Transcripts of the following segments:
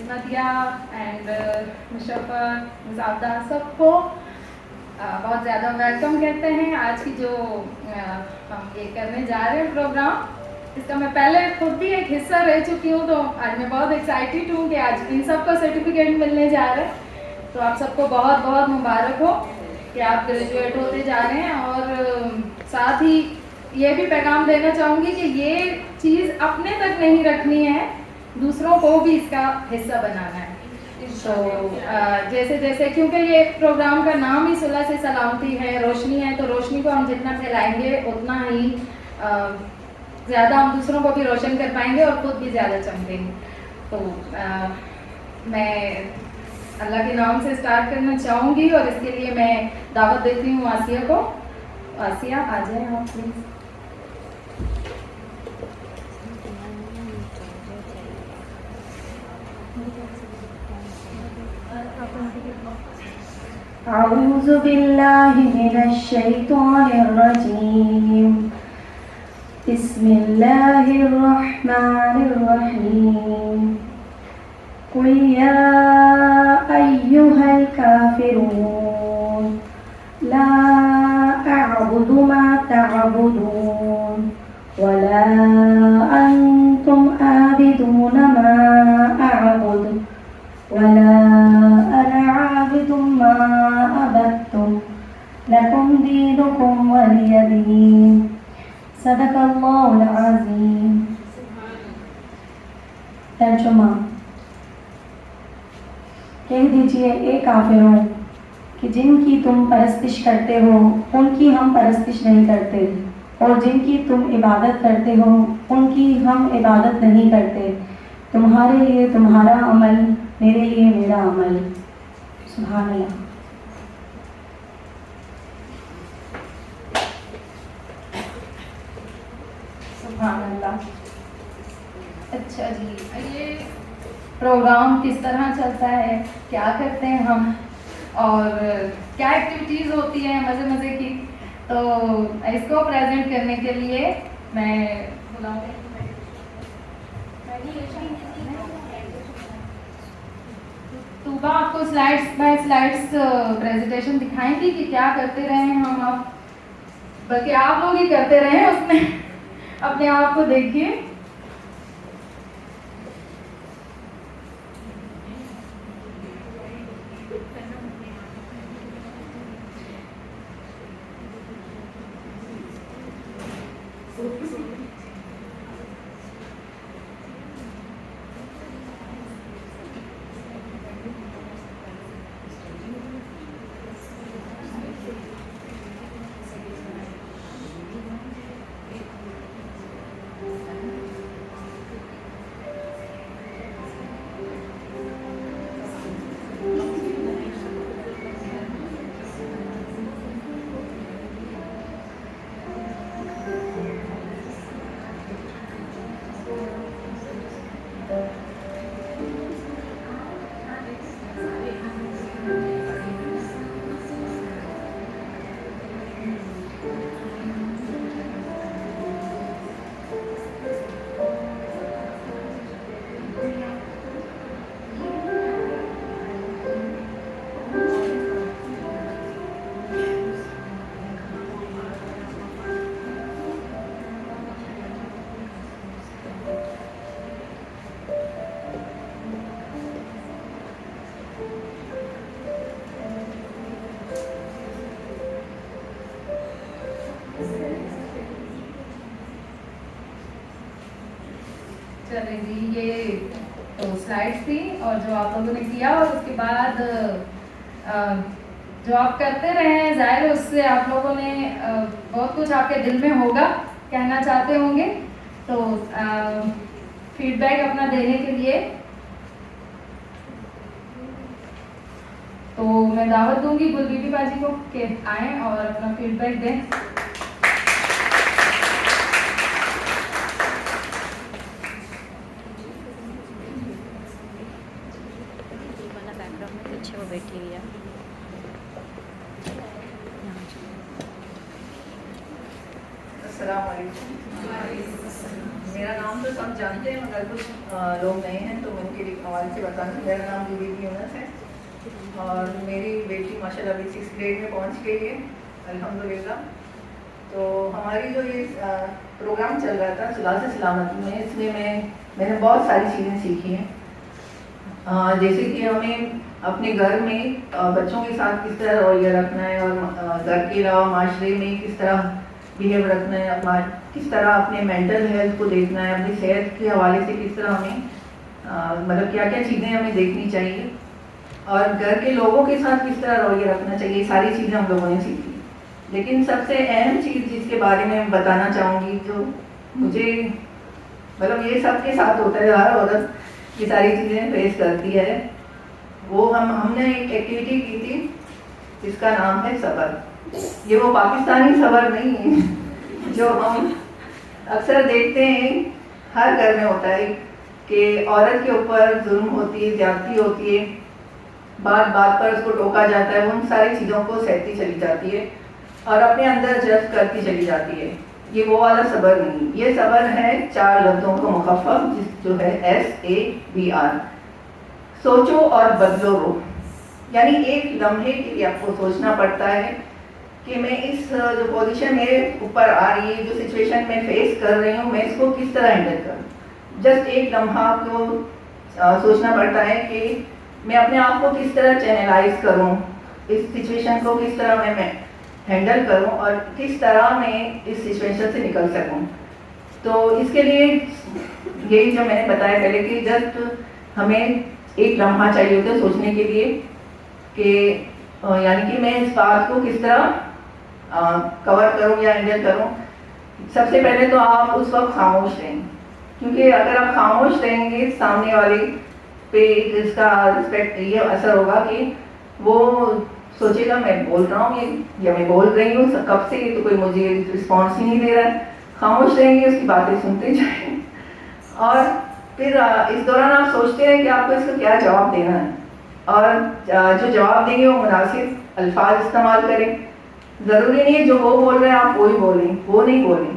Nadia and مشرفہ مصعبہ سب کو بہت زیادہ ویلکم کہتے ہیں. آج کی جو ہم یہ کرنے جا رہے ہیں پروگرام, اس کا میں پہلے خود بھی ایک حصہ رہ چکی ہوں, تو آج میں بہت ایکسائٹیڈ ہوں کہ آج ان سب کو سرٹیفکیٹ ملنے جا رہے ہیں. تو آپ سب کو بہت بہت مبارک ہو کہ آپ گریجویٹ ہوتے جا رہے ہیں. اور ساتھ ہی یہ بھی پیغام دینا چاہوں گی کہ یہ چیز اپنے تک نہیں رکھنی ہے, دوسروں کو بھی اس کا حصہ بنانا ہے. تو جیسے جیسے کیونکہ یہ پروگرام کا نام ہی صلح سے سلامتی ہے, روشنی ہے, تو روشنی کو ہم جتنا پھیلائیں گے اتنا ہی زیادہ ہم دوسروں کو بھی روشن کر پائیں گے اور خود بھی زیادہ چمکیں گے. تو میں اللہ کے نام سے اسٹارٹ کرنا چاہوں گی, اور اس کے لیے میں دعوت دیتی ہوں آسیہ کو. آسیہ آ جائیں آپ پلیز. اعوذ باللہ من الشیطان الرجیم. بسم اللہ الرحمن الرحیم. قل یا ایہا الکافرون لا اعبد ما تعبدون ولا انتم عابدون ما اعبد ولا انا عابد ما عبدتم لکم دینکم ولی دین. صدق اللہ العظیم. ترجمہ. کہہ دیجئے اے کافروں کہ جن کی تم پرستش کرتے ہو ان کی ہم پرستش نہیں کرتے, اور جن کی تم عبادت کرتے ہو ان کی ہم عبادت نہیں کرتے. تمہارے لیے تمہارا عمل, میرے لیے میرا عمل. سبحان اللہ. سبحان اللہ. اچھا جی, یہ پروگرام کس طرح چلتا ہے, کیا کرتے ہیں ہم, اور کیا ایکٹیویٹیز ہوتی ہیں مزے مزے کی, تو اس کو پریزنٹ کرنے کے لیے میں بلاؤں گی طوبہ. آپ کو سلائڈس پریزنٹیشن دکھائیں گی کہ کیا کرتے رہے ہیں ہم, آپ بلکہ آپ لوگ ہی کرتے رہے ہیں, اس میں اپنے آپ کو دیکھیے. چلیں جی, یہ تو سلائڈس تھی اور جو آپ لوگوں نے کیا, اور اس کے بعد جو آپ کرتے رہے ہیں, ظاہر ہے اس سے آپ لوگوں نے بہت کچھ آپ کے دل میں ہوگا, کہنا چاہتے ہوں گے. تو فیڈ بیک اپنا دینے کے لیے تو میں دعوت دوں گی گل بی بی باجی کو کہ آئیں اور اپنا فیڈ بیک دیں. وہ بیٹھی ہوئی ہے. السلام علیکم. میرا نام تو سب جانتے ہیں مگر کچھ لوگ نئے ہیں تو میں ان کے حوالے سے بتانا کہ میرا نام بی بی یونس ہے اور میری بیٹی ماشاء اللہ ابھی 6th گریڈ میں پہنچ گئی ہے الحمدللہ. تو ہماری جو یہ پروگرام چل رہا تھا صلاح سے سلامتی میں، اس میں میں نے بہت ساری چیزیں سیکھی ہیں. جیسے کہ ہمیں اپنے گھر میں بچوں کے ساتھ کس طرح رویہ رکھنا ہے اور گھر کے علاوہ معاشرے میں کس طرح بہیو رکھنا ہے، کس طرح اپنے مینٹل ہیلتھ کو دیکھنا ہے، اپنی صحت کے حوالے سے کس طرح ہمیں مطلب کیا کیا چیزیں ہمیں دیکھنی چاہیے اور گھر کے لوگوں کے ساتھ کس طرح رویہ رکھنا چاہیے، ساری چیزیں ہم لوگوں نے سیکھی. لیکن سب سے اہم چیز جس کے بارے میں بتانا چاہوں گی جو مجھے مطلب یہ سب کے ساتھ ہوتا ہے، ہر عورت یہ ساری چیزیں فیس کرتی ہے، وہ ہم نے ایک ایکٹیویٹی کی تھی جس کا نام ہے صبر. یہ وہ پاکستانی صبر نہیں ہے جو ہم اکثر دیکھتے ہیں ہر گھر میں ہوتا ہے کہ عورت کے اوپر ظلم ہوتی ہے، زیادتی ہوتی ہے، بات بات پر اس کو ٹوکا جاتا ہے، وہ ان ساری چیزوں کو سہتی چلی جاتی ہے اور اپنے اندر جذب کرتی چلی جاتی ہے. یہ وہ والا صبر نہیں، یہ صبر ہے 4 لفظوں کو مخفف جو ہے SABR، سوچو اور بدلو رو. یعنی ایک لمحے کے لیے آپ کو سوچنا پڑتا ہے کہ میں اس جو پوزیشن میرے اوپر آ رہی ہے، جو سچویشن میں فیس کر رہی ہوں، میں اس کو کس طرح ہینڈل کروں. جسٹ ایک لمحہ آپ کو سوچنا پڑتا ہے کہ میں اپنے آپ کو کس طرح چینلائز کروں، اس سچویشن کو کس طرح میں ہینڈل کروں اور کس طرح میں اس سچویشن سے نکل سکوں. تو اس کے لیے یہی جو میں نے بتایا پہلے کہ جسٹ ہمیں ایک لمحہ چاہیے ہوتا ہے سوچنے کے لیے کہ یعنی کہ میں اس بات کو کس طرح کور کروں یا ہینڈل کروں. سب سے پہلے تو آپ اس وقت خاموش رہیں، کیونکہ اگر آپ خاموش رہیں گے سامنے والے پہ اس کا رسپیکٹ یہ اثر ہوگا کہ وہ سوچے گا میں بول رہا ہوں یا میں بول رہی ہوں کب سے، تو کوئی مجھے رسپانس ہی نہیں دے رہا ہے. خاموش رہیں گے، اس کی باتیں سنتے جائیں اور پھر اس دوران آپ سوچتے ہیں کہ آپ کو اس کا کیا جواب دینا ہے اور جو جواب دیں گے وہ مناسب الفاظ استعمال کریں. ضروری نہیں ہے جو وہ بول رہے ہیں آپ وہی بولیں، وہ نہیں بولیں.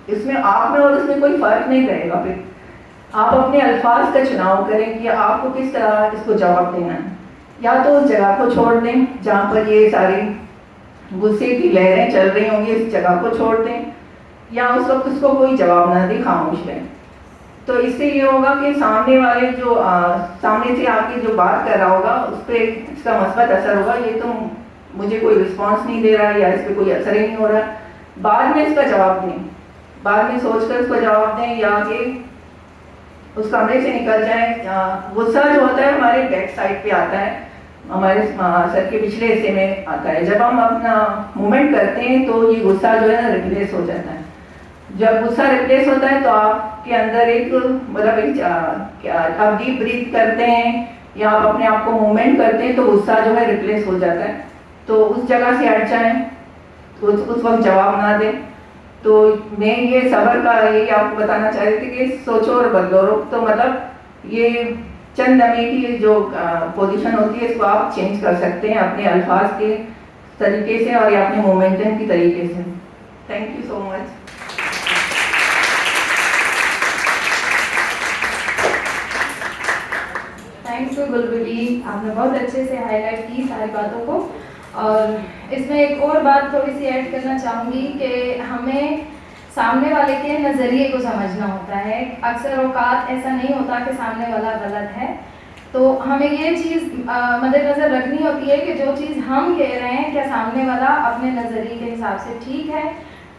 اس میں آپ میں اور اس میں کوئی فرق نہیں رہے گا. پھر آپ اپنے الفاظ کا چناؤ کریں کہ آپ کو کس طرح اس کو جواب دینا ہے. یا تو اس جگہ کو چھوڑ دیں جہاں پر یہ ساری غصے کی لہریں چل رہی ہوں گی، اس جگہ کو چھوڑ دیں یا اس وقت اس کو کوئی جواب نہ دیں، خاموش رہیں. تو اس سے یہ ہوگا کہ سامنے والے جو سامنے سے آپ کی جو بات کر رہا ہوگا اس پہ اس کا مثبت اثر ہوگا. یہ تو مجھے کوئی رسپانس نہیں دے رہا ہے یا اس پہ کوئی اثر ہی نہیں ہو رہا ہے. بعد میں اس کا جواب دیں، بعد میں سوچ کر اس کو جواب دیں یا کہ اس کمرے سے نکل جائیں. غصہ جو ہوتا ہے ہمارے بیک سائڈ پہ آتا ہے، ہمارے سر کے پچھلے حصے میں آتا ہے. جب ہم اپنا موومنٹ کرتے ہیں تو یہ غصہ جو ہے نا ریپلیس ہو جاتا ہے. جب غصہ ریپلیس ہوتا ہے تو آپ کے اندر ایک مطلب آپ ڈیپ بریتھ کرتے ہیں یا آپ اپنے آپ کو موومنٹ کرتے ہیں تو غصہ جو ہے ریپلیس ہو جاتا ہے. تو اس جگہ سے ہٹ جائیں، اس وقت جواب نہ دیں. تو میں یہ صبر کا یہی آپ کو بتانا چاہ رہی تھی کہ سوچو اور بدلو رو. تو مطلب یہ چند لمحے کی جو پوزیشن ہوتی ہے اس کو آپ چینج کر سکتے ہیں اپنے الفاظ کے طریقے سے اور یا اپنے مومنٹم کے طریقے سے. Thank you so much. Thanks to گلبدی، آپ نے بہت اچھے سے ہائی لائٹ کی ساری باتوں کو. اور اس میں ایک اور بات تھوڑی سی ایڈ کرنا چاہوں گی کہ ہمیں سامنے والے کے نظریے کو سمجھنا ہوتا ہے. اکثر اوقات ایسا نہیں ہوتا کہ سامنے والا غلط ہے، تو ہمیں یہ چیز مد نظر رکھنی ہوتی ہے کہ جو چیز ہم کہہ رہے ہیں کیا سامنے والا اپنے نظریے کے حساب سے ٹھیک ہے.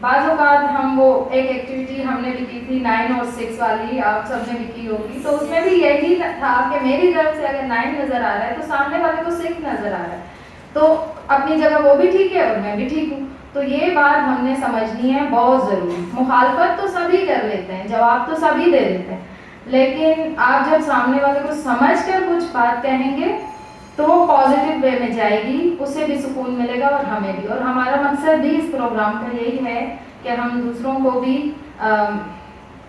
بعض اوقات ہم وہ ایک ایکٹیویٹی ہم نے بھی کی تھی 9 اور 6 والی، آپ سب نے بھی کی ہوگی، تو اس میں بھی یہی تھا کہ میری طرف سے اگر 9 نظر آ رہا ہے تو سامنے والے کو 6 نظر آ رہا ہے، تو اپنی جگہ وہ بھی ٹھیک ہے اور میں بھی ٹھیک ہوں. تو یہ بات ہم نے سمجھنی ہے بہت ضروری. مخالفت تو سبھی کر لیتے ہیں، جواب تو سبھی دے دیتے ہیں، لیکن آپ جب سامنے والے کو سمجھ کر کچھ بات کہیں گے تو وہ پازیٹیو وے میں جائے گی، اسے بھی سکون ملے گا اور ہمیں بھی. اور ہمارا مقصد بھی اس پروگرام کا یہی ہے کہ ہم دوسروں کو بھی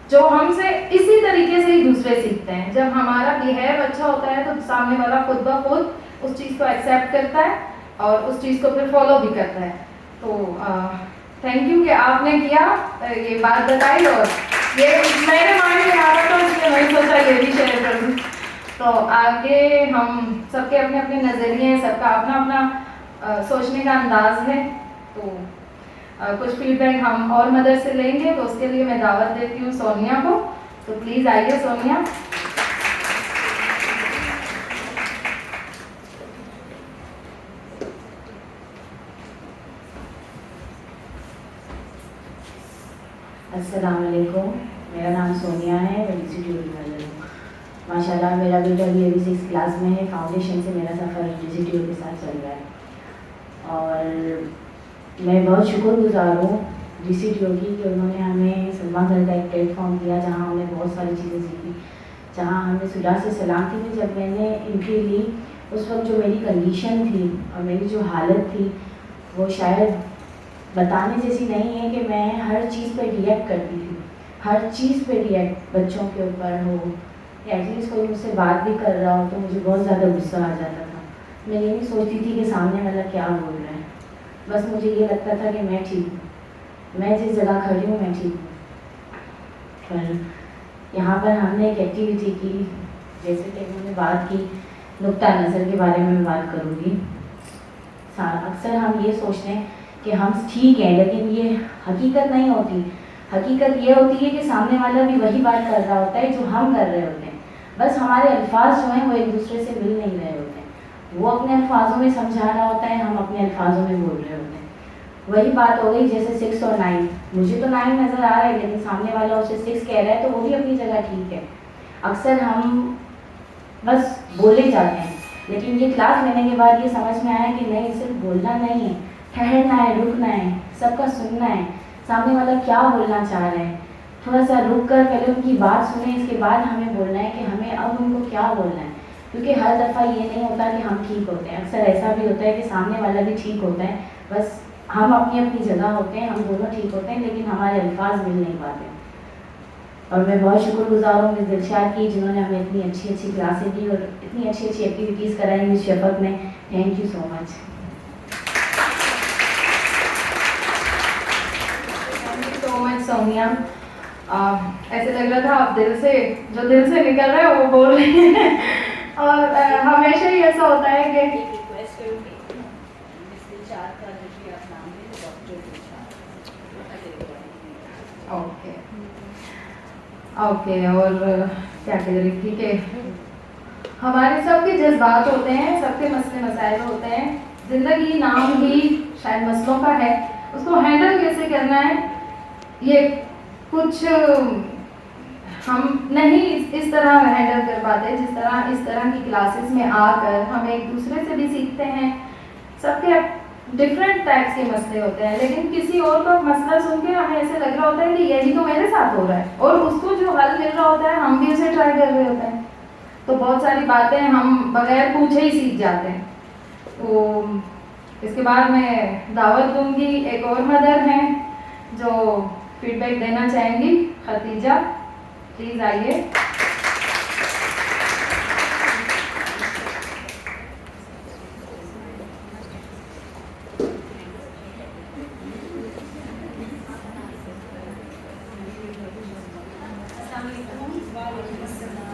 جو ہم سے اسی طریقے سے ہی دوسرے سیکھتے ہیں. جب ہمارا بیہیو اچھا ہوتا ہے تو سامنے والا خود بخود اس چیز کو ایکسیپٹ کرتا ہے اور اس چیز کو پھر فالو بھی کرتا ہے. تو تھینک یو کہ آپ نے کیا یہ بات بتائی اور یہ میرے مائنڈ میں آ رہا تھا اس لیے میں نے سوچا یہ بھی شیئر کر دوں. تو آگے ہم سب کے اپنے اپنے نظریے ہیں, سب کا اپنا اپنا سوچنے کا انداز ہے. تو کچھ فیڈ بیک ہم اور مدر سے لیں گے, تو اس کے لیے میں دعوت دیتی ہوں سونیا کو. تو پلیز آئیے سونیا. السلام علیکم, میرا نام سونیا ہے, میں ڈی سی ٹی ٹیچر ہوں. ماشاء اللہ میرا بیٹا بھی ابھی 6 کلاس میں ہے. فاؤنڈیشن سے میرا سفر ڈی سی ٹی کے ساتھ چل رہا ہے, اور میں بہت شکر گزار ہوں ڈی سی ٹی کی کہ انہوں نے ہمیں سلما گھر کا ایک پلیٹ فارم دیا جہاں ہم نے بہت ساری چیزیں سیکھی. جہاں ہمیں صدا سے سلامتی میں جب میں نے انٹری لی اس وقت جو میری کنڈیشن تھی اور میری جو حالت تھی وہ شاید بتانے جیسی نہیں ہے. کہ میں ہر چیز پہ ریئیکٹ کرتی تھی, ہر چیز پہ ریئیکٹ, بچوں کے اوپر ہو, ایٹ لیسٹ کوئی مجھ سے بات بھی کر رہا ہو تو مجھے بہت زیادہ غصہ آ جاتا تھا. میں یہ نہیں سوچتی تھی کہ سامنے والا کیا بول رہا ہے, بس مجھے یہ لگتا تھا کہ میں ٹھیک ہوں, میں جس جگہ کھڑی ہوں میں ٹھیک ہوں. پر یہاں پر ہم نے ایک ایکٹیویٹی کی, جیسے کہ انہوں نے بات کی نقطہ نظر کے بارے میں بات کروں گی. اکثر ہم یہ سوچتے ہیں کہ ہم ٹھیک ہیں, لیکن یہ حقیقت نہیں ہوتی. حقیقت یہ ہوتی ہے کہ سامنے والا بھی وہی بات کر رہا ہوتا ہے جو ہم کر رہے ہوتے ہیں, بس ہمارے الفاظ جو ہیں وہ ایک دوسرے سے مل نہیں رہے ہوتے ہیں. وہ اپنے الفاظوں میں سمجھا رہا ہوتا ہے, ہم اپنے الفاظوں میں بول رہے ہوتے ہیں. وہی بات ہو گئی جیسے 6 اور 9. مجھے تو 9 نظر آ رہا ہے لیکن سامنے والا اسے 6 کہہ رہا ہے, تو وہ بھی اپنی جگہ ٹھیک ہے. اکثر ہم بس بولے جاتے ہیں, لیکن یہ کلاس لینے کے بعد یہ سمجھ میں آیا کہ نہیں, صرف بولنا نہیں ہے, ٹھہرنا ہے, رکنا ہے, سب کا سننا ہے, سامنے والا کیا بولنا چاہ رہے ہیں, تھوڑا سا رک کر پہلے ان کی بات سنیں, اس کے بعد ہمیں بولنا ہے کہ ہمیں اب ان کو کیا بولنا ہے. کیونکہ ہر دفعہ یہ نہیں ہوتا کہ ہم ٹھیک ہوتے ہیں, اکثر ایسا بھی ہوتا ہے کہ سامنے والا بھی ٹھیک ہوتا ہے, بس ہم اپنی اپنی جگہ ہوتے ہیں, ہم دونوں ٹھیک ہوتے ہیں لیکن ہمارے الفاظ مل نہیں پاتے. اور میں بہت شکر گزار ہوں مس دلشاد کی, جنہوں نے ہمیں اتنی اچھی اچھی کلاسیں دی اور اتنی اچھی اچھی ایکٹیویٹیز کرائی مس شفقت نے. تھینک یو سو مچ. سونیا, ایسے لگ رہا تھا آپ دل سے, جو دل سے نکل رہا ہے وہ بول رہے ہیں. اور ہمیشہ ہی ایسا ہوتا ہے کہ اوکے اوکے, اور کیا کہہ رہی تھی کہ ہمارے سب کے جذبات ہوتے ہیں, سب کے مسئلے مسائل ہوتے ہیں. زندگی نام ہی شاید مسئلوں کا ہے, اس کو ہینڈل کیسے کرنا ہے یہ کچھ ہم نہیں اس طرح ہینڈل کر پاتے جس طرح اس طرح کی کلاسز میں آ کر ہم ایک دوسرے سے بھی سیکھتے ہیں. سب کے ڈفرینٹ ٹائپس کے مسئلے ہوتے ہیں, لیکن کسی اور کا مسئلہ سن کے ہمیں ایسے لگ رہا ہوتا ہے کہ یہی تو میرے ساتھ ہو رہا ہے, اور اس کو جو حل مل رہا ہوتا ہے ہم بھی اسے ٹرائی کر رہے ہوتے ہیں. تو بہت ساری باتیں ہم بغیر پوچھے ہی سیکھ جاتے ہیں. تو اس کے بعد میں دعوت دوں گی, ایک اور مدر ہیں جو فیڈ بیک دینا چاہیں گی, ختیجہ, پلیز آئیے.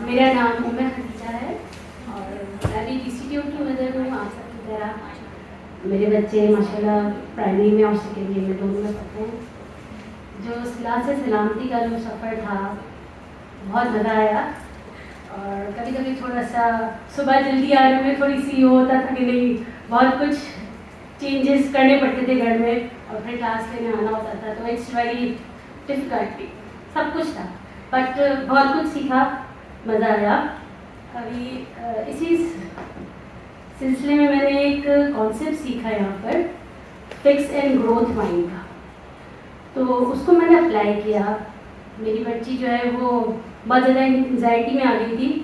میرا نام عمر ختیجہ ہے اور میں بھی ڈی سی ٹی کی مدر ہوں. آپ سب کی طرح میرے بچے ماشاء اللہ پرائمری میں اور سیکنڈری میں دونوں میں پڑھتے ہیں. جو اس کلاس سے سلامتی کا جو سفر تھا بہت مزہ آیا, اور کبھی کبھی تھوڑا سا صبح جلدی آنے میں تھوڑی سی یہ ہوتا تھا کہ نہیں, بہت کچھ چینجز کرنے پڑتے تھے گھر میں, اور پھر کلاس لینے آنا ہوتا تھا, تو اٹس ویری ڈفیکلٹ. سب کچھ تھا بٹ بہت کچھ سیکھا, مزہ آیا. ابھی اسی سلسلے میں نے ایک کانسیپٹ سیکھا یہاں پر, فکس اینڈ گروتھ مائنڈ کا, تو اس کو میں نے اپلائی کیا. میری بچی جو ہے وہ بہت زیادہ انزائٹی میں آ گئی تھی,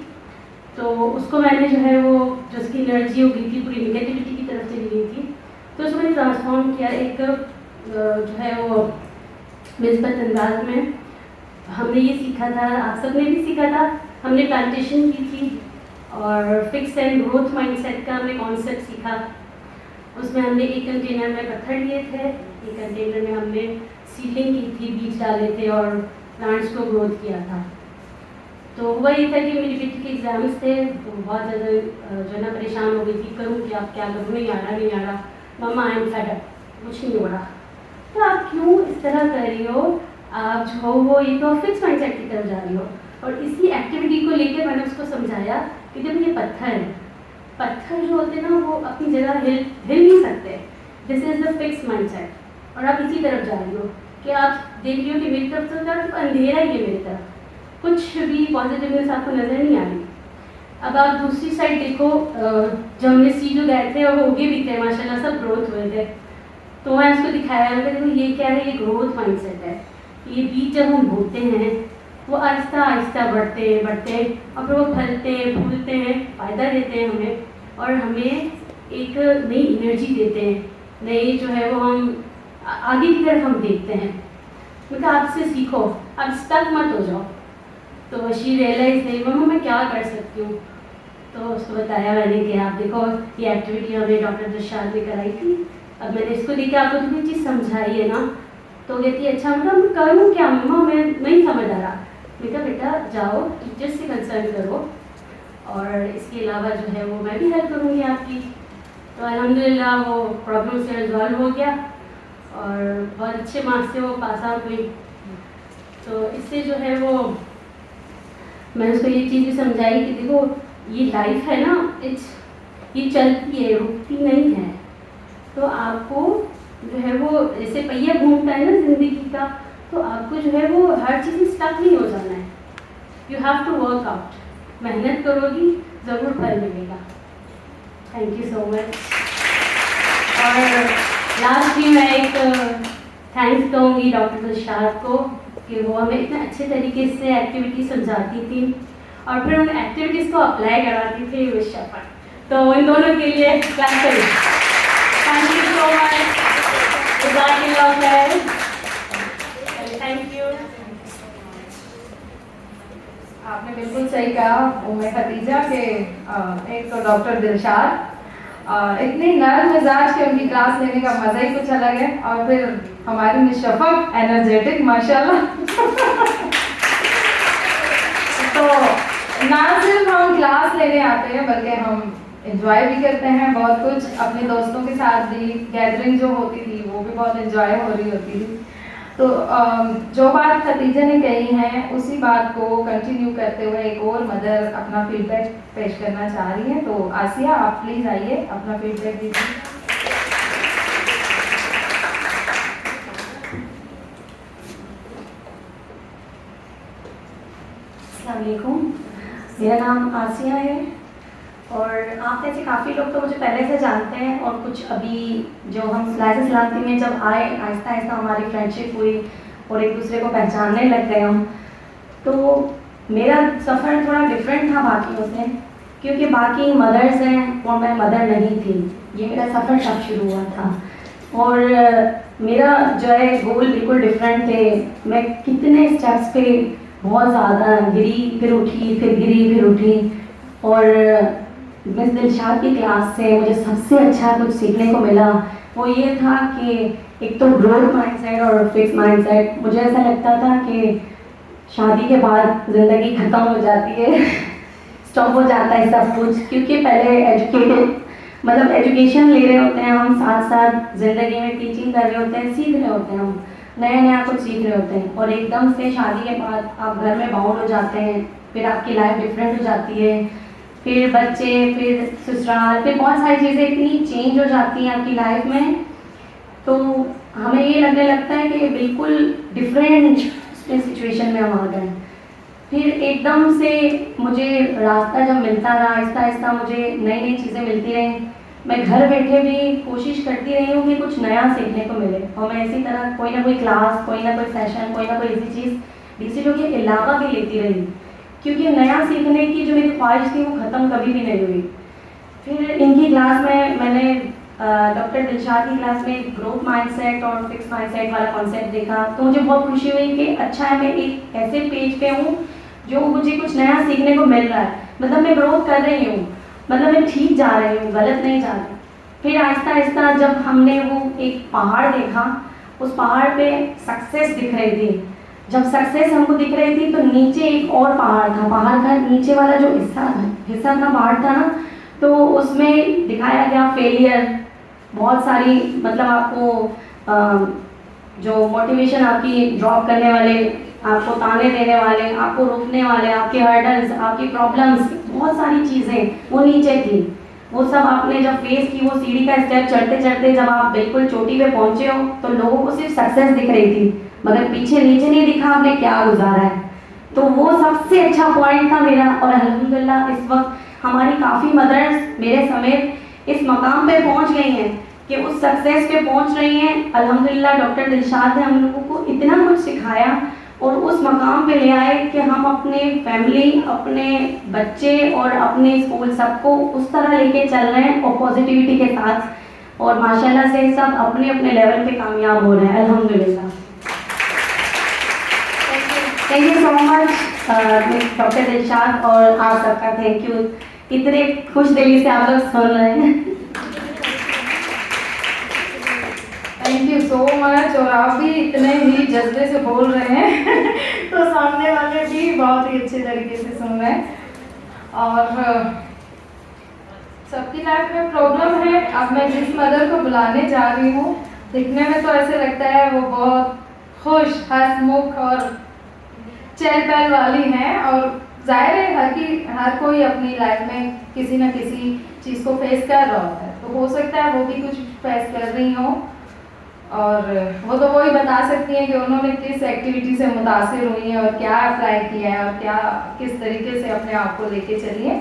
تو اس کو میں نے جو ہے وہ جو اس کی انرجی ہو گئی تھی پوری نگیٹیوٹی کی طرف چلی گئی تھی, تو اس کو میں نے ٹرانسفارم کیا ایک جو ہے وہ مثبت انداز میں. ہم نے یہ سیکھا تھا, آپ سب نے بھی سیکھا تھا, ہم نے پلانٹیشن کی تھی, اور fix and growth mindset کا ہم نے کانسیپٹ سیکھا. اس میں ہم نے ایک کنٹینر میں پتھر لیے تھے, ایک کنٹینر میں ہم نے سیڈلنگ کی تھی, بیج ڈالے تھے, اور प्लांट्स को ग्रोथ किया था। तो हुआ ये था कि मेरी बेटी के एग्ज़ाम्स थे, तो बहुत ज़्यादा जो है ना परेशान हो गई थी, करूँ क्या, अब क्या करूँ, नहीं आ रहा, मम्मा आई एम फेड अप, कुछ नहीं हो रहा। तो आप क्यों इस तरह कर रही हो, आप जो हो वो ये तो फिक्स माइंडसेट की तरफ जा रही हो। और इसी एक्टिविटी को लेकर मैंने उसको समझाया कि जब ये पत्थर जो होते हैं ना वो अपनी जगह हिल नहीं सकते, this is the fix mindset. और आप इसी तरफ जा रही हो कि आप देख रही हो कि मेरी तरफ तो अंधेरा ही है, मेरी तरफ कुछ भी पॉजिटिवनेस आपको नज़र नहीं आ रही। अब आप दूसरी साइड देखो, जब हमने सीजो गए थे और वो उगे भी थे माशाल्लाह, सब ग्रोथ हुए थे। तो मैं उसको दिखाया, मैं देखो ये क्या है, ये ग्रोथ माइंडसेट है। ये बीज जब हम बोते हैं वो आहिस्ता आहिस्ता बढ़ते और फिर वो फलते हैं, फूलते हैं, फ़ायदा देते हैं हमें, और हमें एक नई एनर्जी देते हैं, नई जो है वो हम आगे की तरफ हम देखते हैं। मतलब आपसे सीखो, आप स्टक मत हो जाओ। तो शी रियलाइज नहीं, मम्मा मैं क्या कर सकती हूँ। तो उसको बताया मैंने कि आप देखो ये एक्टिविटी हमें डॉक्टर दिलशाद ने कराई थी, अब मैंने इसको लेके आपको जो चीज़ समझाई है ना, तो कहती है अच्छा मतलब मैं करूँ क्या मम्मा, मैं नहीं समझ आ रहा। मैं कहा बेटा जाओ टीचर से कंसल्ट करो, और इसके अलावा जो है वो मैं भी हेल्प करूँगी आपकी। तो अल्हम्दुलिल्लाह वो प्रॉब्लम से रिजॉल्व हो गया और बहुत अच्छे मार्क्स से वो पास आउट हुई। तो इससे जो है वो मैंने उसको ये चीज़ भी समझाई कि देखो ये लाइफ है ना, ये चलती है, रुकती नहीं है। तो आपको जो है वो जैसे पहिया घूमता है ना ज़िंदगी का, तो आपको जो है वो हर चीज़ में स्टक नहीं हो जाना है। You have to work out, मेहनत करोगी ज़रूर फल मिलेगा। Thank you so much. और लास्ट में मैं एक थैंक्स कहूँगी डॉक्टर दिलशाद को कि वो हमें इतने अच्छे तरीके से एक्टिविटी समझाती थी और फिर उन एक्टिविटीज़ को अप्लाई कराती थी विद शफकत। तो इन दोनों के लिए क्लास करें। Thank you so much. Thank you. आपने बिल्कुल सही कहा उम्मे खदीजा के एक तो डॉक्टर दिलशाद इतनी नर्म मिजाज के उनकी क्लास लेने का मज़ा ही कुछ अलग है, और फिर हमारी मिस शफक एनर्जेटिक माशाल्लाह। तो ना सिर्फ हम क्लास लेने आते हैं बल्कि हम एंजॉय भी करते हैं बहुत कुछ। अपने दोस्तों के साथ भी गैदरिंग जो होती थी वो भी बहुत एंजॉय हो रही होती थी। तो जो बात खदीजा ने कही है उसी बात को कंटिन्यू करते हुए एक और मदर अपना फीडबैक पेश करना चाह रही है। तो आसिया आप प्लीज़ आइए, अपना फीडबैक दीजिए। अस्सलाम वालेकुम, मेरा नाम आसिया है और आप में से काफ़ी लोग तो मुझे पहले से जानते हैं और कुछ अभी जो हम क्लासेस सलामती में जब आए आहिस्ता आहिस्ता हमारी फ्रेंडशिप हुई और एक दूसरे को पहचानने लग गए हम। तो मेरा सफ़र थोड़ा डिफरेंट था बाकियों से, क्योंकि बाकी मदर्स हैं और मैं मदर नहीं थी। ये मेरा सफ़र तब शुरू हुआ था और मेरा जो है गोल बिल्कुल डिफरेंट थे। मैं कितने स्टेप्स पे बहुत ज़्यादा गिरी फिर उठी, फिर गिरी फिर उठी। और मिस दिलशाद की क्लास से मुझे सबसे अच्छा कुछ सीखने को मिला वो ये था कि एक तो ग्रोथ माइंडसेट और फिक्स माइंडसेट। मुझे ऐसा लगता था कि शादी के बाद ज़िंदगी ख़त्म हो जाती है, स्टॉप हो जाता है सब कुछ, क्योंकि पहले एजुकेशन ले रहे होते हैं हम, साथ साथ ज़िंदगी में टीचिंग कर रहे होते हैं, सीख रहे होते हैं हम, नया कुछ सीख रहे होते हैं। और एकदम से शादी के बाद आप घर में बाउंड हो जाते हैं, फिर आपकी लाइफ डिफरेंट हो जाती है, फिर बच्चे, फिर ससुराल, फिर बहुत सारी चीज़ें इतनी चेंज हो जाती हैं आपकी लाइफ में। तो हमें ये लगने लगता है कि बिल्कुल डिफरेंट सिचुएशन में हम आ गए। फिर एकदम से मुझे रास्ता जब मिलता रहा, आहिस्ता आहिस्ता मुझे नई नई चीज़ें मिलती रहीं। मैं घर बैठे भी कोशिश करती रही हूँ कि कुछ नया सीखने को मिले, और मैं इसी तरह कोई ना कोई क्लास, कोई ना कोई सेशन, कोई ना कोई ऐसी चीज़ डीसीडीओ के अलावा भी लेती रही, क्योंकि नया सीखने की जो मेरी ख्वाहिश थी वो ख़त्म कभी भी नहीं हुई। फिर इनकी क्लास में मैंने डॉक्टर दिलशाद की क्लास में ग्रोथ माइंडसेट और फिक्स माइंडसेट वाला कॉन्सेप्ट देखा, तो मुझे बहुत खुशी हुई कि अच्छा है मैं एक ऐसे पेज पे हूँ जो मुझे कुछ नया सीखने को मिल रहा है, मतलब मैं ग्रोथ कर रही हूँ, मतलब मैं ठीक जा रही हूँ, गलत नहीं जा रही। फिर आहिस्ता आहिस्ता जब हमने वो एक पहाड़ देखा, उस पहाड़ पे सक्सेस दिख रही थी, जब सक्सेस हमको दिख रही थी तो नीचे एक और पहाड़ था, पहाड़ का नीचे वाला जो हिस्सा था पहाड़ था ना, तो उसमें दिखाया गया फेलियर, बहुत सारी मतलब आपको जो मोटिवेशन आपकी ड्रॉप करने वाले, आपको ताने देने वाले, आपको रोकने वाले, आपके हर्डल्स, आपकी प्रॉब्लम्स, बहुत सारी चीज़ें वो नीचे थी। वो सब आपने जब फेस की, वो सीढ़ी का स्टेप चढ़ते चढ़ते जब आप बिल्कुल चोटी पे पहुंचे हो तो लोगों को सिर्फ सक्सेस दिख रही थी, मगर पीछे नीचे नहीं दिखा आपने क्या गुजारा है। तो वो सबसे अच्छा पॉइंट था मेरा। और अल्हम्दुलिल्लाह इस वक्त हमारी काफ़ी मदर्स मेरे समेत इस मकाम पे पहुंच गई हैं कि उस सक्सेस पे पहुंच रही हैं। अल्हम्दुलिल्लाह डॉक्टर दिलशाद ने हम लोगों को इतना कुछ सिखाया और उस मकाम पे ले आए कि हम अपने फैमिली, अपने बच्चे और अपने स्कूल सबको उस तरह लेके चल रहे हैं और पॉजिटिविटी के साथ, और माशाल्लाह से सब अपने अपने लेवल पे कामयाब हो रहे हैं अल्हम्दुलिल्लाह। Thank you so much doctor Dilshad, और आप सबका थैंक यू, इतने खुश दिली से आप लोग सुन रहे हैं। Thank you so much. और आप भी इतने ही जज्बे से बोल रहे हैं तो सामने वाले भी बहुत ही अच्छे तरीके से सुन रहे हैं। और सबकी लाइफ में प्रॉब्लम है। अब मैं जिस मदर को बुलाने जा रही हूँ, दिखने में तो ऐसे लगता है वो बहुत खुश, हंसमुख और चहल पहल वाली हैं, और जाहिर है हर कोई अपनी लाइफ में किसी न किसी चीज़ को फेस कर रहा होता है, तो हो सकता है वो भी कुछ फेस कर रही हो, और वो तो वही बता सकती हैं कि उन्होंने किस एक्टिविटी से मुतासिर हुई हैं और क्या अप्लाई किया है और क्या किस तरीके से अपने आप को लेके चली है।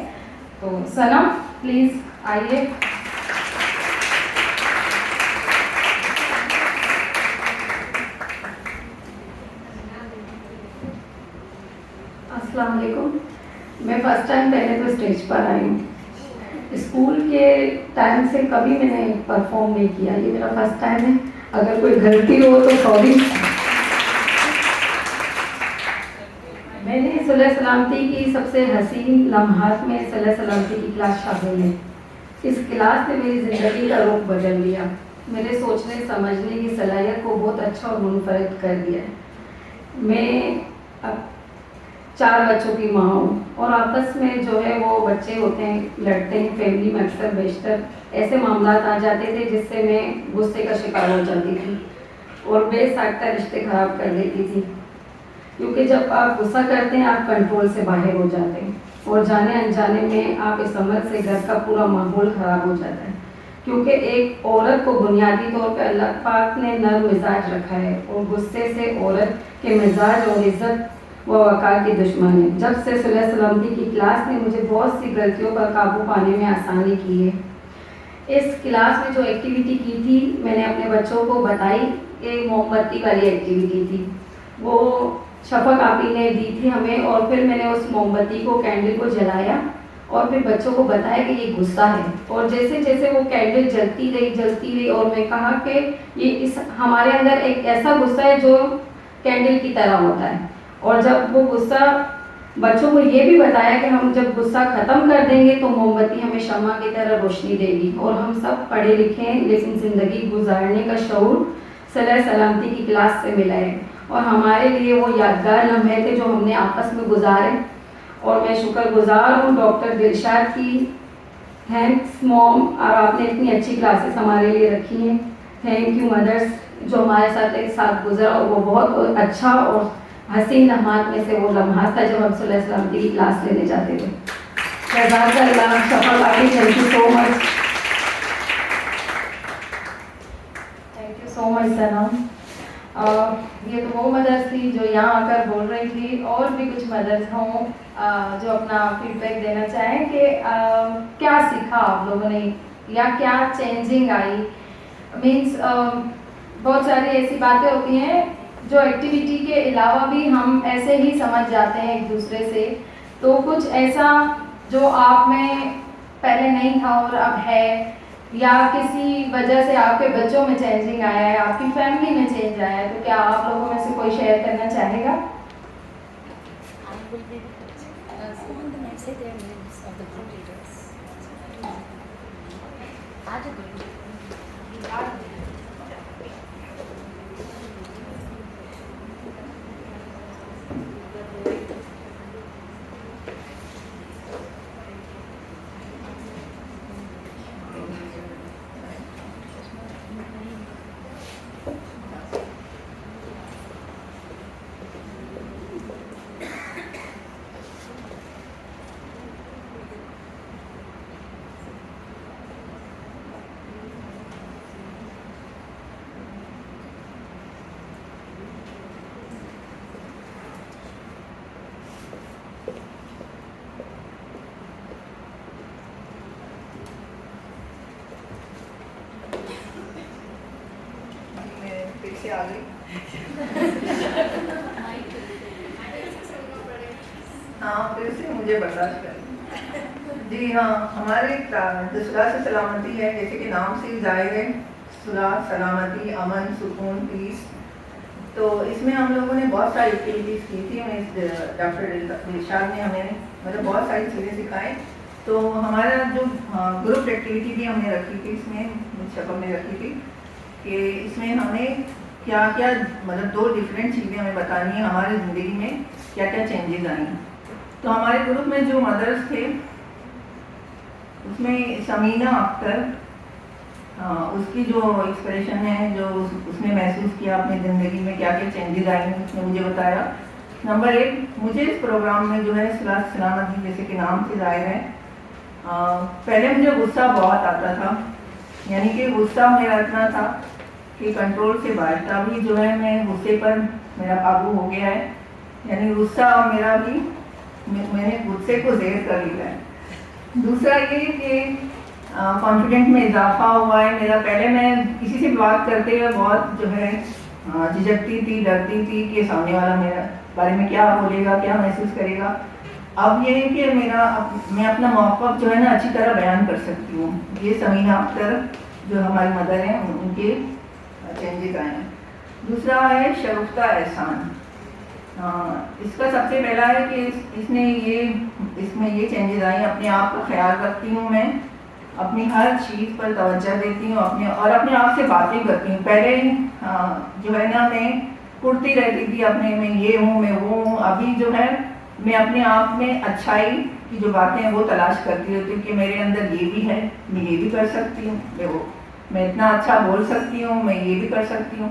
तो सनम प्लीज़ आइए। अस्सलाम वालेकुम। मैं फर्स्ट टाइम पहले तो स्टेज पर आई हूँ। स्कूल के टाइम से कभी मैंने परफॉर्म नहीं किया, ये मेरा फर्स्ट टाइम है। अगर कोई गलती हो तो सॉरी। मैंने सुलह सलामती की सबसे हसीन लम्हात में सुलह सलामती की क्लास शामिल है। इस क्लास ने मेरी ज़िंदगी का रुख बदल दिया, मेरे सोचने समझने की सलाहियत को बहुत अच्छा और मुनफरद कर दिया है। मैं अब 4 बच्चों की माँ हूँ, और आपस में जो है वो बच्चे होते हैं, लड़ते हैं, फैमिली में अक्सर बेशतर ऐसे मामलात आ जाते थे जिससे मैं गुस्से का शिकार हो जाती थी और बेसाख्ता रिश्ते ख़राब कर देती थी। क्योंकि जब आप गुस्सा करते हैं आप कंट्रोल से बाहर हो जाते हैं, और जाने अनजाने में आप इस अमल से घर का पूरा माहौल ख़राब हो जाता है। क्योंकि एक औरत को बुनियादी तौर पर अल्लाह पाक ने नर्म मिजाज रखा है, और गुस्से से औरत के मिजाज और इज़्ज़त वो वक़ार की दुश्मन है। जब से सुलह सलामती की क्लास ने मुझे बहुत सी गलतियों पर काबू पाने में आसानी की है। इस क्लास में जो एक्टिविटी की थी मैंने अपने बच्चों को बताई कि मोमबत्ती वाली एक्टिविटी थी, वो शफक आपी ने दी थी हमें, और फिर मैंने उस मोमबत्ती को, कैंडल को जलाया और फिर बच्चों को बताया कि ये गुस्सा है। और जैसे जैसे वो कैंडल जलती रही और मैं कहा कि ये हमारे अंदर एक ऐसा गुस्सा है जो कैंडल की तरह होता है, और जब वो गुस्सा, बच्चों को ये भी बताया कि हम जब गुस्सा ख़त्म कर देंगे तो मोमबत्ती हमें शम्मा की तरह रोशनी देगी। और हम सब पढ़े लिखे हैं लेकिन ज़िंदगी गुजारने का शऊर सुलह सलामती की क्लास से मिला है, और हमारे लिए वो यादगार लम्हे थे जो हमने आपस में गुजारे। और मैं शुक्रगुजार हूँ डॉक्टर दिलशाद की। थैंक्स मॉम, और आपने इतनी अच्छी क्लासेस हमारे लिए रखी हैं। थैंक यू मदर्स जो हमारे साथ एक साथ गुजरा, और वो बहुत अच्छा और हसीन लम्हात में से वो लम्हात था जब हम सुलह सलामती की क्लास लेने जाते थे। जज़ाकल्लाह शफा बाकी, thank you so much. Thank you so much Sanam. ये तो वो मदर्स थी जो यहाँ आकर बोल रही थी, और भी कुछ मदर्स हों जो अपना फीडबैक देना चाहें कि क्या सीखा आप लोगों ने या क्या चेंजिंग आई। मीन्स बहुत सारी ऐसी बातें होती हैं जो एक्टिविटी के अलावा भी हम ऐसे ही समझ जाते हैं एक दूसरे से, तो कुछ ऐसा जो आप में पहले नहीं था और अब है, या किसी वजह से आपके बच्चों में चेंजिंग आया है, आपकी फैमिली में चेंज आया है, तो क्या आप लोगों में से कोई शेयर करना चाहेगा? पीछे आ गई। हाँ, फिर से मुझे बर्दाश्त कर। जी हाँ, हमारे जो सुलह से सलामती है, जैसे कि नाम से ही जाहिर है, सुलह सलामती, अमन, सुकून, पीस। तो इसमें हम लोगों ने बहुत सारी एक्टिविटीज़ की थी। डॉक्टर दिलशाद ने हमें मतलब बहुत सारी चीज़ें सिखाई। तो हमारा जो ग्रुप एक्टिविटी भी हमने रखी थी, इसमें शक्ल में रखी थी कि इसमें हमें क्या क्या मतलब 2 डिफरेंट चीज़ें हमें बतानी है, हमारी ज़िंदगी में क्या क्या चेंजेस आई हैं। तो हमारे ग्रुप में जो मदर्स थे उसमें समीना अख्तर, उसकी जो एक्सप्रेशन है, जो उसने महसूस किया अपनी ज़िंदगी में क्या क्या चेंजेस आए हैं, उसने मुझे बताया। नंबर 1, मुझे इस प्रोग्राम में जो है सुलह सलामती जैसे कि नाम से जाहिर है, पहले मुझे गुस्सा बहुत आता था, यानी कि गुस्सा मेरा इतना था कि कंट्रोल से बाहर था। अभी जो है मैं गुस्से पर मेरा काबू हो गया है, यानी गुस्सा मेरा भी मैंने गुस्से को ज़ेर कर लिया है। दूसरा ये कि कॉन्फिडेंट में इजाफा हुआ है मेरा। पहले मैं किसी से बात करते हुए बहुत जो है झिझकती थी, डरती थी कि सामने वाला मेरे बारे में क्या बोलेगा, क्या महसूस करेगा। अब ये है कि मैं अपना मौक़िफ़ जो है ना अच्छी तरह बयान कर सकती हूँ। ये समीना अख्तर जो हमारी मदर हैं, उनके चेंजेस आए हैं। दूसरा है शगुफ्ता एहसान। इसका सबसे पहला है कि इसमें ये चेंजेस आई, अपने आप का ख्याल रखती हूँ, मैं अपनी हर चीज़ पर तवज्जो देती हूँ, अपने आप से बातें करती हूँ। पहले जो है ना मैं कुड़ती रहती थी अपने में, ये हूँ, मैं वो हूँ। अभी जो है मैं अपने आप में अच्छाई की जो बातें हैं वो तलाश करती रहती हूँ कि मेरे अंदर ये भी है, मैं ये भी कर सकती हूँ, मैं इतना अच्छा बोल सकती हूँ, मैं ये भी कर सकती हूँ।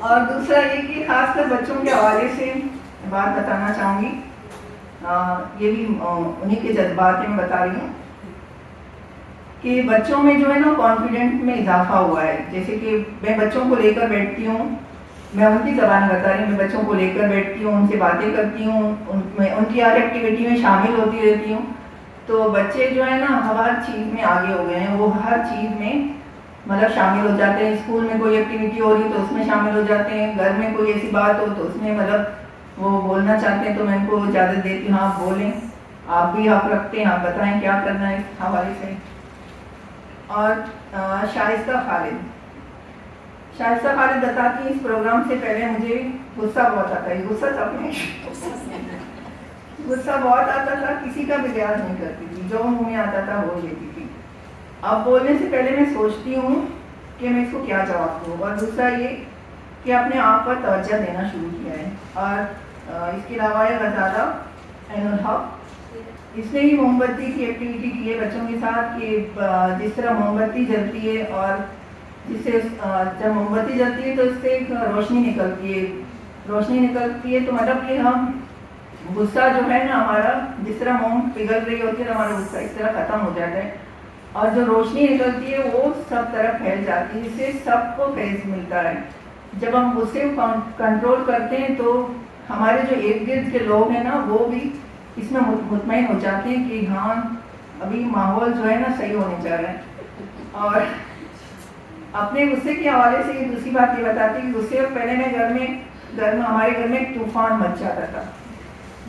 और दूसरा ये कि खासकर बच्चों के हवाले से बात बताना चाहूँगी, ये भी उन्हीं के जज्बात में बता रही हूँ कि बच्चों में जो है ना कॉन्फिडेंस में इजाफा हुआ है। जैसे कि मैं बच्चों को लेकर बैठती हूँ, मैं उनकी ज़बान बता रही हूँ, मैं बच्चों को लेकर बैठती हूँ, उनसे बातें करती हूँ, उनकी हर एक्टिविटी में शामिल होती रहती हूँ। तो बच्चे जो है ना हर चीज़ में आगे हो गए हैं, वो हर चीज़ में मतलब शामिल हो जाते हैं। स्कूल में कोई एक्टिविटी हो रही तो उसमें शामिल हो जाते हैं, घर में कोई ऐसी बात हो तो उसमें मतलब वो बोलना चाहते हैं तो मैं उनको इजाज़त देती हूँ, आप बोलें, आप भी हक रखते हैं, आप बताएं क्या करना है इस हवाले से। और शाइस्ता खालिद बताती है, इस प्रोग्राम से पहले मुझे गुस्सा बहुत आता है, गुस्सा बहुत आता था, किसी का भी लिहाज नहीं करती थी, जो मुँह में आता था बोल देती थी। अब बोलने से पहले मैं सोचती हूँ कि मैं इसको क्या जवाब दूँ। और दूसरा ये कि अपने आप पर तवज्जो देना शुरू किया है। और इसके अलावा गज़ाला ऐनुल हक, इसने ही मोमबत्ती की एक्टिविटी की है बच्चों के साथ कि जिस तरह मोमबत्ती जलती है और जिससे जब मोमबत्ती जलती है तो इससे एक रोशनी निकलती है। तो मतलब कि हम गुस्सा जो है ना हमारा, जिस तरह मोम पिघल रही होती है तो हमारा गुस्सा इस तरह ख़त्म हो जाता है और जो रोशनी निकलती है वो सब तरफ फैल जाती है, जिससे सबको फैज़ मिलता है। जब हम गुस्से को कंट्रोल करते हैं तो हमारे जो इर्द गिर्द के लोग हैं ना वो भी इसमें मुतमईन हो जाते हैं कि हाँ अभी माहौल जो है ना सही होने जा रहा है। और अपने गुस्से के हवाले से दूसरी बात ये बताती कि गुस्से से पहले मैं हमारे घर में एक तूफान मच जाता था।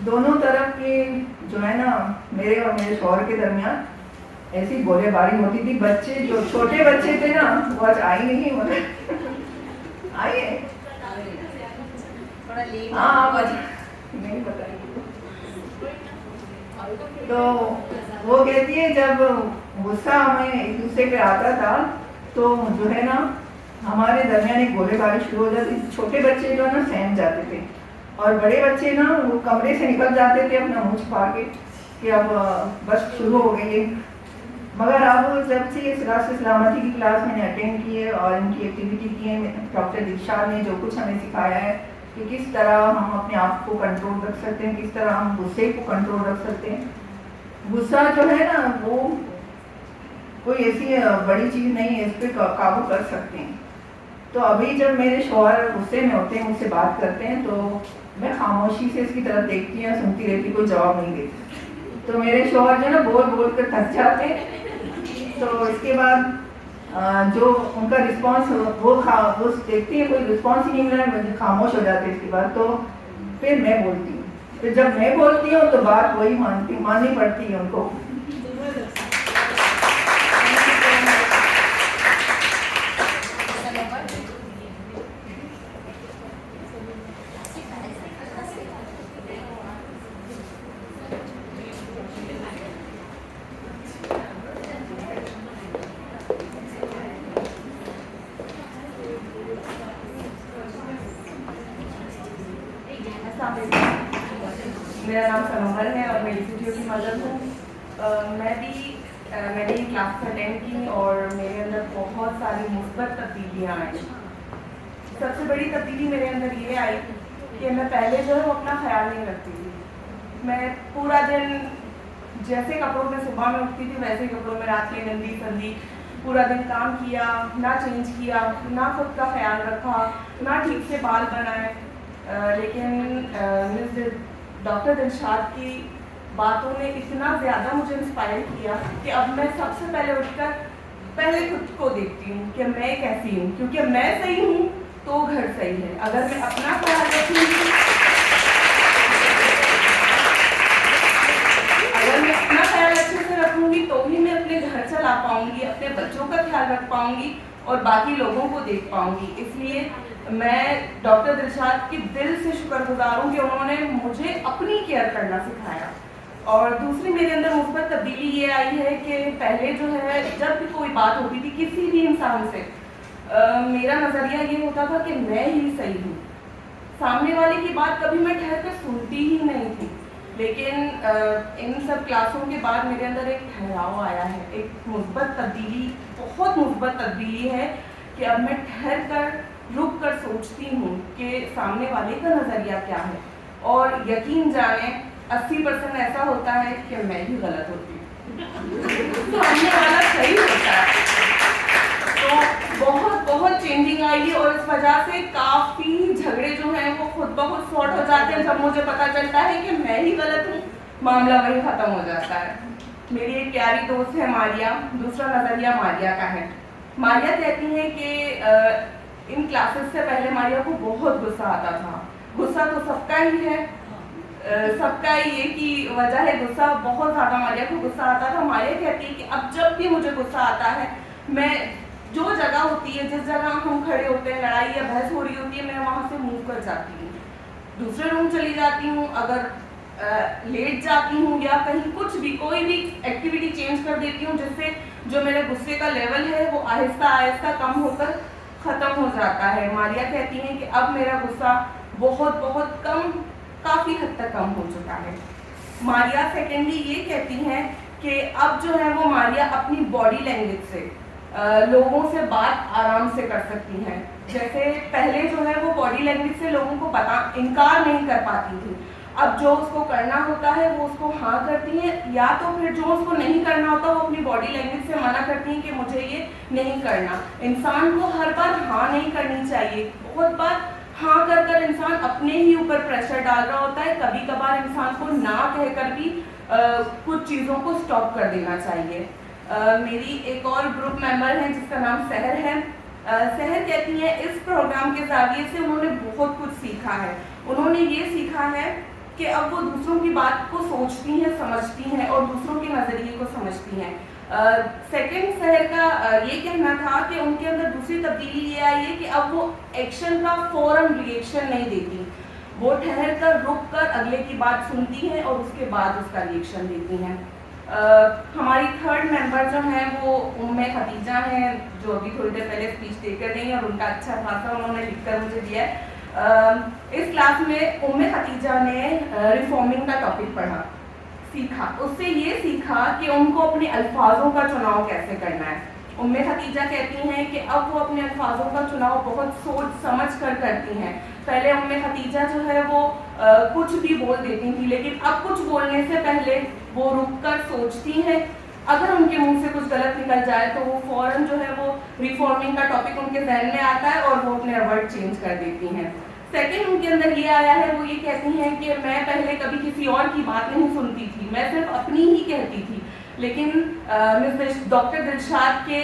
दोनों तरफ के जो है ना मेरे और मेरे शौहर के दरमियान ऐसी गोलेबारी होती थी। बच्चे जो छोटे बच्चे थे ना वो आज आई नहीं, मतलब आई है हाँ नहीं पता। तो वो कहती है जब गुस्सा हमें एक दूसरे पे आता था तो जो है ना हमारे दरमियान एक गोलेबारी शुरू हो जाती। छोटे बच्चे जो है ना सहम जाते थे और बड़े बच्चे ना वो कमरे से निकल जाते थे अपना मुँह छुपा के कि अब बस शुरू हो गई है। मगर अब जब से ये सुलह से सलामती की क्लास मैंने अटेंड की है और इनकी एक्टिविटी की है, डॉक्टर दिलशाद ने जो कुछ हमें सिखाया है कि किस तरह हम अपने आप को कंट्रोल रख सकते हैं, किस तरह हम गुस्से को कंट्रोल रख सकते हैं। गुस्सा जो है ना वो कोई ऐसी बड़ी चीज़ नहीं है, इस पर काबू कर सकते हैं। तो अभी जब मेरे शौहर गुस्से में होते हैं, मुझसे बात करते हैं तो मैं खामोशी से इसकी तरफ देखती हूँ, सुनती रहती, कोई जवाब नहीं देती। तो मेरे शौहर जो है ना बोल बोल कर थक जाते हैं। तो इसके बाद जो उनका रिस्पॉन्स वो देखती है कोई रिस्पॉन्स ही नहीं मिला, मुझे खामोश हो जाते इसके बाद, तो फिर मैं बोलती हूँ। फिर जब मैं बोलती हूँ तो बात वही माननी पड़ती है उनको। मेरा नाम सनोमर है और मैं DCTO की मदर हूँ। मैंने ये क्लास अटेंड की और मेरे अंदर बहुत सारी मुस्बत तब्दीलियाँ आई। सबसे बड़ी तब्दीली मेरे अंदर ये आई कि मैं पहले जो है वो अपना ख्याल नहीं रखती थी। मैं पूरा दिन जैसे कपड़ों में सुबह में उठती थी वैसे ही कपड़ों में रात में गंदी संदी पूरा दिन काम किया, ना चेंज किया, ना खुद का ख्याल रखा, ना ठीक से बाल बनाए। लेकिन डॉक्टर दिलशाद की बातों ने इतना ज़्यादा मुझे इंस्पायर किया कि अब मैं सबसे पहले उठकर पहले खुद को देखती हूँ कि मैं कैसी हूँ, क्योंकि मैं सही हूँ तो घर सही है। अगर मैं अपना ख्याल रखूँगी, अगर मैं अपना ख्याल अच्छे से रखूँगी तो ही मैं अपने घर चला पाऊँगी, अपने बच्चों का ख्याल रख पाऊँगी और बाकी लोगों को देख पाऊँगी। इसलिए मैं डॉक्टर दिलशाद की दिल से शुक्रगुजार हूँ कि उन्होंने मुझे अपनी केयर करना सिखाया। और दूसरी मेरे अंदर मुस्बत तब्दीली ये आई है कि पहले जो है जब भी कोई बात होती थी किसी भी इंसान से, मेरा नज़रिया ये होता था कि मैं ही सही हूँ, सामने वाले की बात कभी मैं ठहर कर सुनती ही नहीं थी। लेकिन इन सब क्लासों के बाद मेरे अंदर एक ठहराव आया है, एक मुस्बत तब्दीली, बहुत मुस्बत तब्दीली है कि अब मैं ठहर कर रुक कर सोचती हूँ कि सामने वाले का नज़रिया क्या है। और यकीन जाने 80% ऐसा होता है कि मैं ही गलत होती हूँ, सामने वाला सही होता है। तो बहुत चेंजिंग आई और इस वजह से काफ़ी झगड़े जो हैं वो खुद ब खुद सॉर्ट हो जाते हैं। जब मुझे पता चलता है कि मैं ही गलत हूँ, मामला वही ख़त्म हो जाता है। मेरी एक प्यारी दोस्त है मारिया, दूसरा नज़रिया मारिया का है। मारिया कहती हैं कि इन क्लासेस से पहले मारिया को बहुत गुस्सा आता था। गुस्सा तो सबका ही है, सबका ये की वजह है गुस्सा, बहुत ज़्यादा मारिया को गुस्सा आता था। मारिया कहती है कि अब जब भी मुझे गुस्सा आता है, मैं जो जगह होती है, जिस जगह हम खड़े होते हैं, लड़ाई या बहस हो रही होती है, मैं वहाँ से मूव कर जाती हूँ, दूसरे रूम चली जाती हूँ। अगर लेट जाती हूँ या कहीं कुछ भी कोई भी एक्टिविटी चेंज कर देती हूँ, जिससे जो मेरे गुस्से का लेवल है वो आहिस्ता आहिस्ता कम होकर ख़त्म हो जाता है। मारिया कहती हैं कि अब मेरा गुस्सा बहुत कम, काफ़ी हद तक कम हो चुका है। मारिया सेकेंडली ये कहती हैं कि अब जो है वो मारिया अपनी बॉडी लैंग्वेज से लोगों से बात आराम से कर सकती हैं। जैसे पहले जो है वो बॉडी लैंग्वेज से लोगों को इनकार नहीं कर पाती थी, अब जो उसको करना होता है वो उसको हाँ करती हैं, या तो फिर जो उसको नहीं करना होता वो अपनी बॉडी लैंग्वेज से मना करती हैं कि मुझे ये नहीं करना। इंसान को हर बार हाँ नहीं करनी चाहिए, बहुत बार हाँ कर इंसान अपने ही ऊपर प्रेशर डाल रहा होता है। कभी कभार इंसान को ना कहकर भी कुछ चीज़ों को स्टॉप कर देना चाहिए। मेरी एक और ग्रुप मेंबर है जिसका नाम सहर है। सहर कहती है इस प्रोग्राम के ज़रिए से उन्होंने बहुत कुछ सीखा है। उन्होंने ये सीखा है कि अब वो दूसरों की बात को सोचती हैं, समझती हैं और दूसरों के नज़रिए को समझती हैं। सेकंड शहर का ये कहना था कि उनके अंदर दूसरी तब्दीली ये आई है कि अब वो एक्शन का फौरन रिएक्शन नहीं देती, वो ठहर कर रुक कर अगले की बात सुनती हैं और उसके बाद उसका रिएक्शन देती हैं। हमारी थर्ड मेंबर जो हैं वो उम्मे खतीजा हैं, जो अभी थोड़ी देर पहले स्पीच देकर गई और उनका अच्छा खासा उन्होंने लिखकर मुझे दिया है। इस क्लास में उम्मे खतीजा ने रिफॉर्मिंग का टॉपिक पढ़ा, सीखा, उससे ये सीखा कि उनको अपने अल्फाजों का चुनाव कैसे करना है। उम्मे खतीजा कहती हैं कि अब वो अपने अल्फाजों का चुनाव बहुत सोच समझ कर करती हैं। पहले उम्मे खतीजा जो है वो कुछ भी बोल देती थी, लेकिन अब कुछ बोलने से पहले वो रुक कर सोचती हैं। अगर उनके मुंह से कुछ गलत निकल जाए तो वो फौरन जो है वो रिफॉर्मिंग का टॉपिक उनके जहन में आता है और वो अपने वर्ड चेंज कर देती हैं। सेकंड उनके अंदर ये आया है, वो ये कहती हैं कि मैं पहले कभी किसी और की बात नहीं सुनती थी, मैं सिर्फ अपनी ही कहती थी। لیکن ڈاکٹر دلشاد کے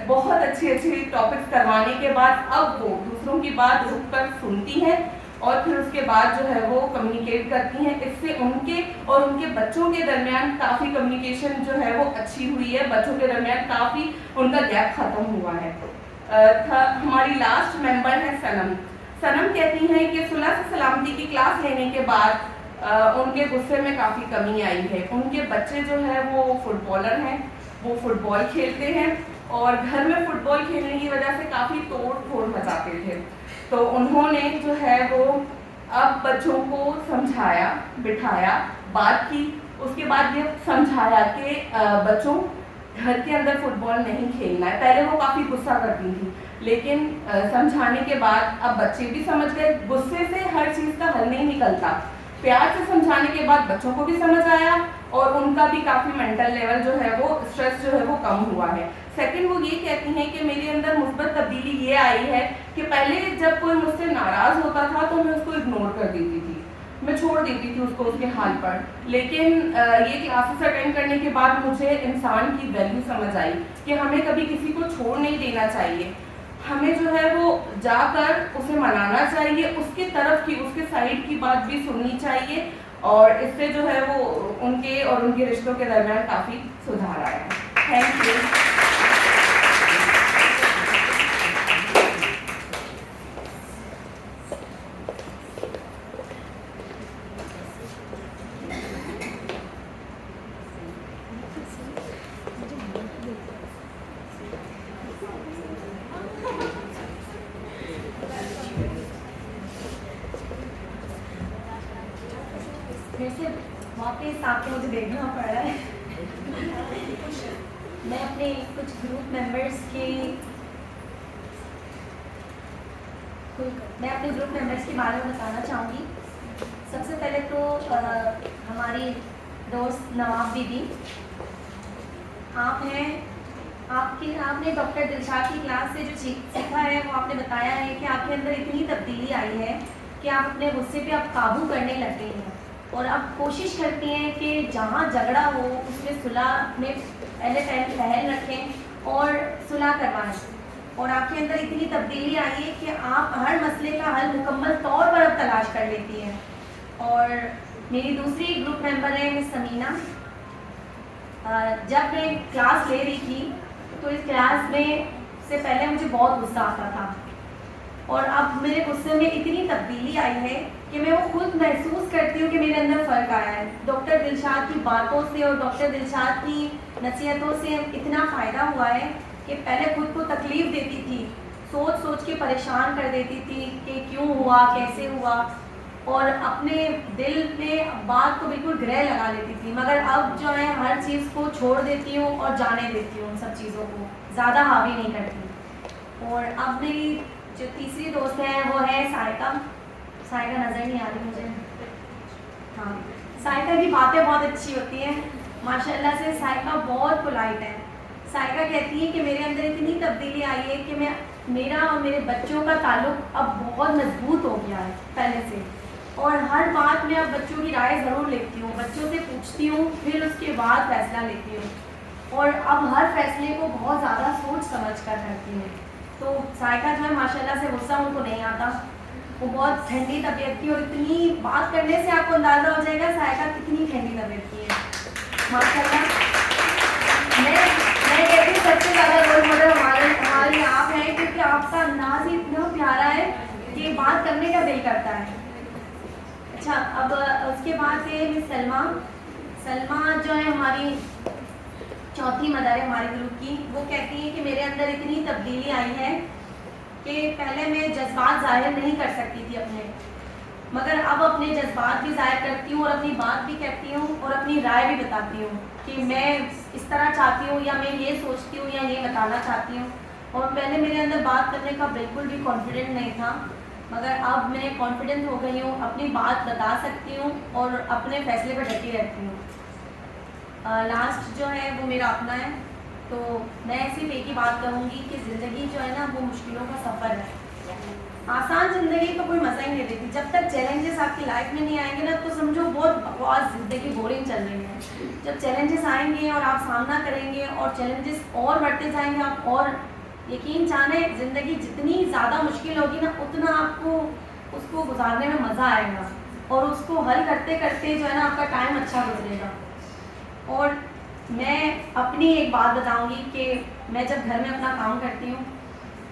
بہت اچھی ٹاپکس کروانے کے بعد اب وہ دوسروں کی بات رک کر سنتی ہیں اور پھر اس کے بعد جو ہے وہ کمیونیکیٹ کرتی ہیں. اس سے ان کے اور ان کے بچوں کے درمیان کافی کمیونیکیشن جو ہے وہ اچھی ہوئی ہے. بچوں کے درمیان کافی ان کا گیپ ختم ہوا ہے. ہماری لاسٹ ممبر ہے سنم. سنم کہتی ہیں کہ صلح سے سلامتی کی کلاس لینے کے بعد ان کے غصے میں کافی کمی آئی ہے. ان کے بچے جو ہے وہ فٹ بالر ہیں, وہ فٹ بال کھیلتے ہیں اور گھر میں فٹ بال کھیلنے کی وجہ سے کافی توڑ پھوڑ مچاتے تھے. تو انہوں نے جو ہے وہ اب بچوں کو سمجھایا, بٹھایا, بات کی. اس کے بعد یہ سمجھایا کہ بچوں گھر کے اندر فٹ بال نہیں کھیلنا ہے. پہلے وہ کافی غصہ کرتی تھی لیکن سمجھانے کے بعد اب بچے بھی سمجھ گئے. غصے سے ہر چیز کا حل نہیں نکلتا. پیار سے سمجھانے کے بعد بچوں کو بھی سمجھ آیا اور ان کا بھی کافی مینٹل لیول جو ہے وہ اسٹریس جو ہے وہ کم ہوا ہے. سیکنڈ وہ یہ کہتی ہیں کہ میرے اندر مثبت تبدیلی یہ آئی ہے کہ پہلے جب کوئی مجھ سے ناراض ہوتا تھا تو میں اس کو اگنور کر دیتی تھی, میں چھوڑ دیتی تھی اس کو اس کے حال پر. لیکن یہ کلاسز اٹینڈ کرنے کے بعد مجھے انسان کی ویلیو سمجھ آئی کہ ہمیں کبھی کسی کو چھوڑ نہیں دینا چاہیے. ہمیں جو ہے وہ جا کر اسے منانا چاہیے, اس کی طرف کی, اس کے سائڈ کی بات بھی سننی چاہیے اور اس سے جو ہے وہ ان کے اور ان کے رشتوں کے درمیان کافی سدھار آیا ہے. Thank you. ویسے واپس آپ کو مجھے دیکھنا پڑ رہا ہے. میں اپنے کچھ گروپ ممبرس کے بارے میں بتانا چاہوں گی. سب سے پہلے تو ہماری دوست نواب دیدی, آپ نے ڈاکٹر دلشاد کی کلاس سے جو سیکھا ہے وہ آپ نے بتایا ہے کہ آپ کے اندر اتنی تبدیلی آئی ہے کہ آپ اپنے غصے پہ اب قابو کرنے لگ گئی ہیں اور اب کوشش کرتی ہیں کہ جہاں جھگڑا ہو اس میں صلح میں پہل رکھیں اور صلح کروائیں. اور آپ کے اندر اتنی تبدیلی آئی ہے کہ آپ ہر مسئلے کا حل مکمل طور پر اب تلاش کر لیتی ہیں. اور میری دوسری گروپ ممبر ہے مس سمینہ. جب میں کلاس لے رہی تھی تو اس کلاس میں سے پہلے مجھے بہت غصہ آتا تھا اور اب میرے غصے میں اتنی تبدیلی آئی ہے کہ میں وہ خود محسوس کرتی ہوں کہ میرے اندر فرق آیا ہے. ڈاکٹر دلشاد کی باتوں سے اور ڈاکٹر دلشاد کی نصیحتوں سے اتنا فائدہ ہوا ہے کہ پہلے خود کو تکلیف دیتی تھی, سوچ سوچ کے پریشان کر دیتی تھی کہ کیوں ہوا, کیسے ہوا, اور اپنے دل میں بات کو بالکل گرہ لگا لیتی تھی. مگر اب جو ہے ہر چیز کو چھوڑ دیتی ہوں اور جانے دیتی ہوں, ان سب چیزوں کو زیادہ حاوی نہیں کرتی. اور اب میری جو تیسری دوست ہے وہ ہے سائقہ. سائقہ نظر نہیں آ رہی مجھے. ہاں, سائقہ کی باتیں بہت اچھی ہوتی ہیں ماشاء اللہ سے. سائقہ بہت پولائٹ ہے. سائقہ کہتی ہے کہ میرے اندر اتنی تبدیلی آئی ہے کہ میرا اور میرے بچوں کا تعلق اب بہت مضبوط ہو گیا ہے پہلے سے, اور ہر بات میں اب بچوں کی رائے ضرور لیتی ہوں, بچوں سے پوچھتی ہوں, پھر اس کے بعد فیصلہ لیتی ہوں, اور اب ہر فیصلے کو بہت زیادہ سوچ سمجھ کر کرتی ہوں. تو سائقہ جو ہے ماشاء اللہ سے غصہ ان کو نہیں آتا, وہ بہت ٹھنڈی طبیعت کی, اور اتنی بات کرنے سے آپ کو اندازہ ہو جائے گا سائقہ کتنی ٹھنڈی طبیعت کی ہے ماشاء اللہ. میں کہتی ہوں سب سے زیادہ رول ماڈل ہماری آپ ہیں, کیونکہ آپ کا انداز ہی اتنا پیارا ہے کہ بات کرنے کا دل کرتا ہے. اچھا, اب اس کے بعد ہے مس سلمہ. سلمہ جو ہے ہماری چوتھی مدر ہے ہمارے گروپ کی. وہ کہتی ہیں کہ میرے اندر اتنی تبدیلی آئی ہے کہ پہلے میں جذبات ظاہر نہیں کر سکتی تھی اپنے, مگر اب اپنے جذبات بھی ظاہر کرتی ہوں اور اپنی بات بھی کہتی ہوں اور اپنی رائے بھی بتاتی ہوں کہ میں اس طرح چاہتی ہوں یا میں یہ سوچتی ہوں یا یہ بتانا چاہتی ہوں. اور پہلے میرے اندر بات کرنے کا بالکل بھی کانفیڈنٹ نہیں تھا, مگر اب میں کانفیڈنٹ ہو گئی ہوں, اپنی بات بتا سکتی ہوں اور اپنے فیصلے پر ڈٹی رہتی ہوں. لاسٹ جو ہے وہ میرا اپنا ہے. تو میں صرف ایک ہی بات کہوں گی کہ زندگی جو ہے نا وہ مشکلوں کا سفر ہے, आसान ज़िंदगी का कोई मज़ा ही नहीं देती। जब तक चैलेंजेस आपकी लाइफ में नहीं आएंगे ना, तो समझो बहुत बकवास ज़िंदगी, बोरिंग चल रही है। जब चैलेंजेस आएंगे और आप सामना करेंगे और चैलेंजेस और बढ़ते जाएंगे, आप और यकीन जाने ज़िंदगी जितनी ज़्यादा मुश्किल होगी ना, उतना आपको उसको गुजारने में मज़ा आएगा और उसको हल करते करते जो है ना आपका टाइम अच्छा गुजरेगा। और मैं अपनी एक बात बताऊंगी कि मैं जब घर में अपना काम करती हूँ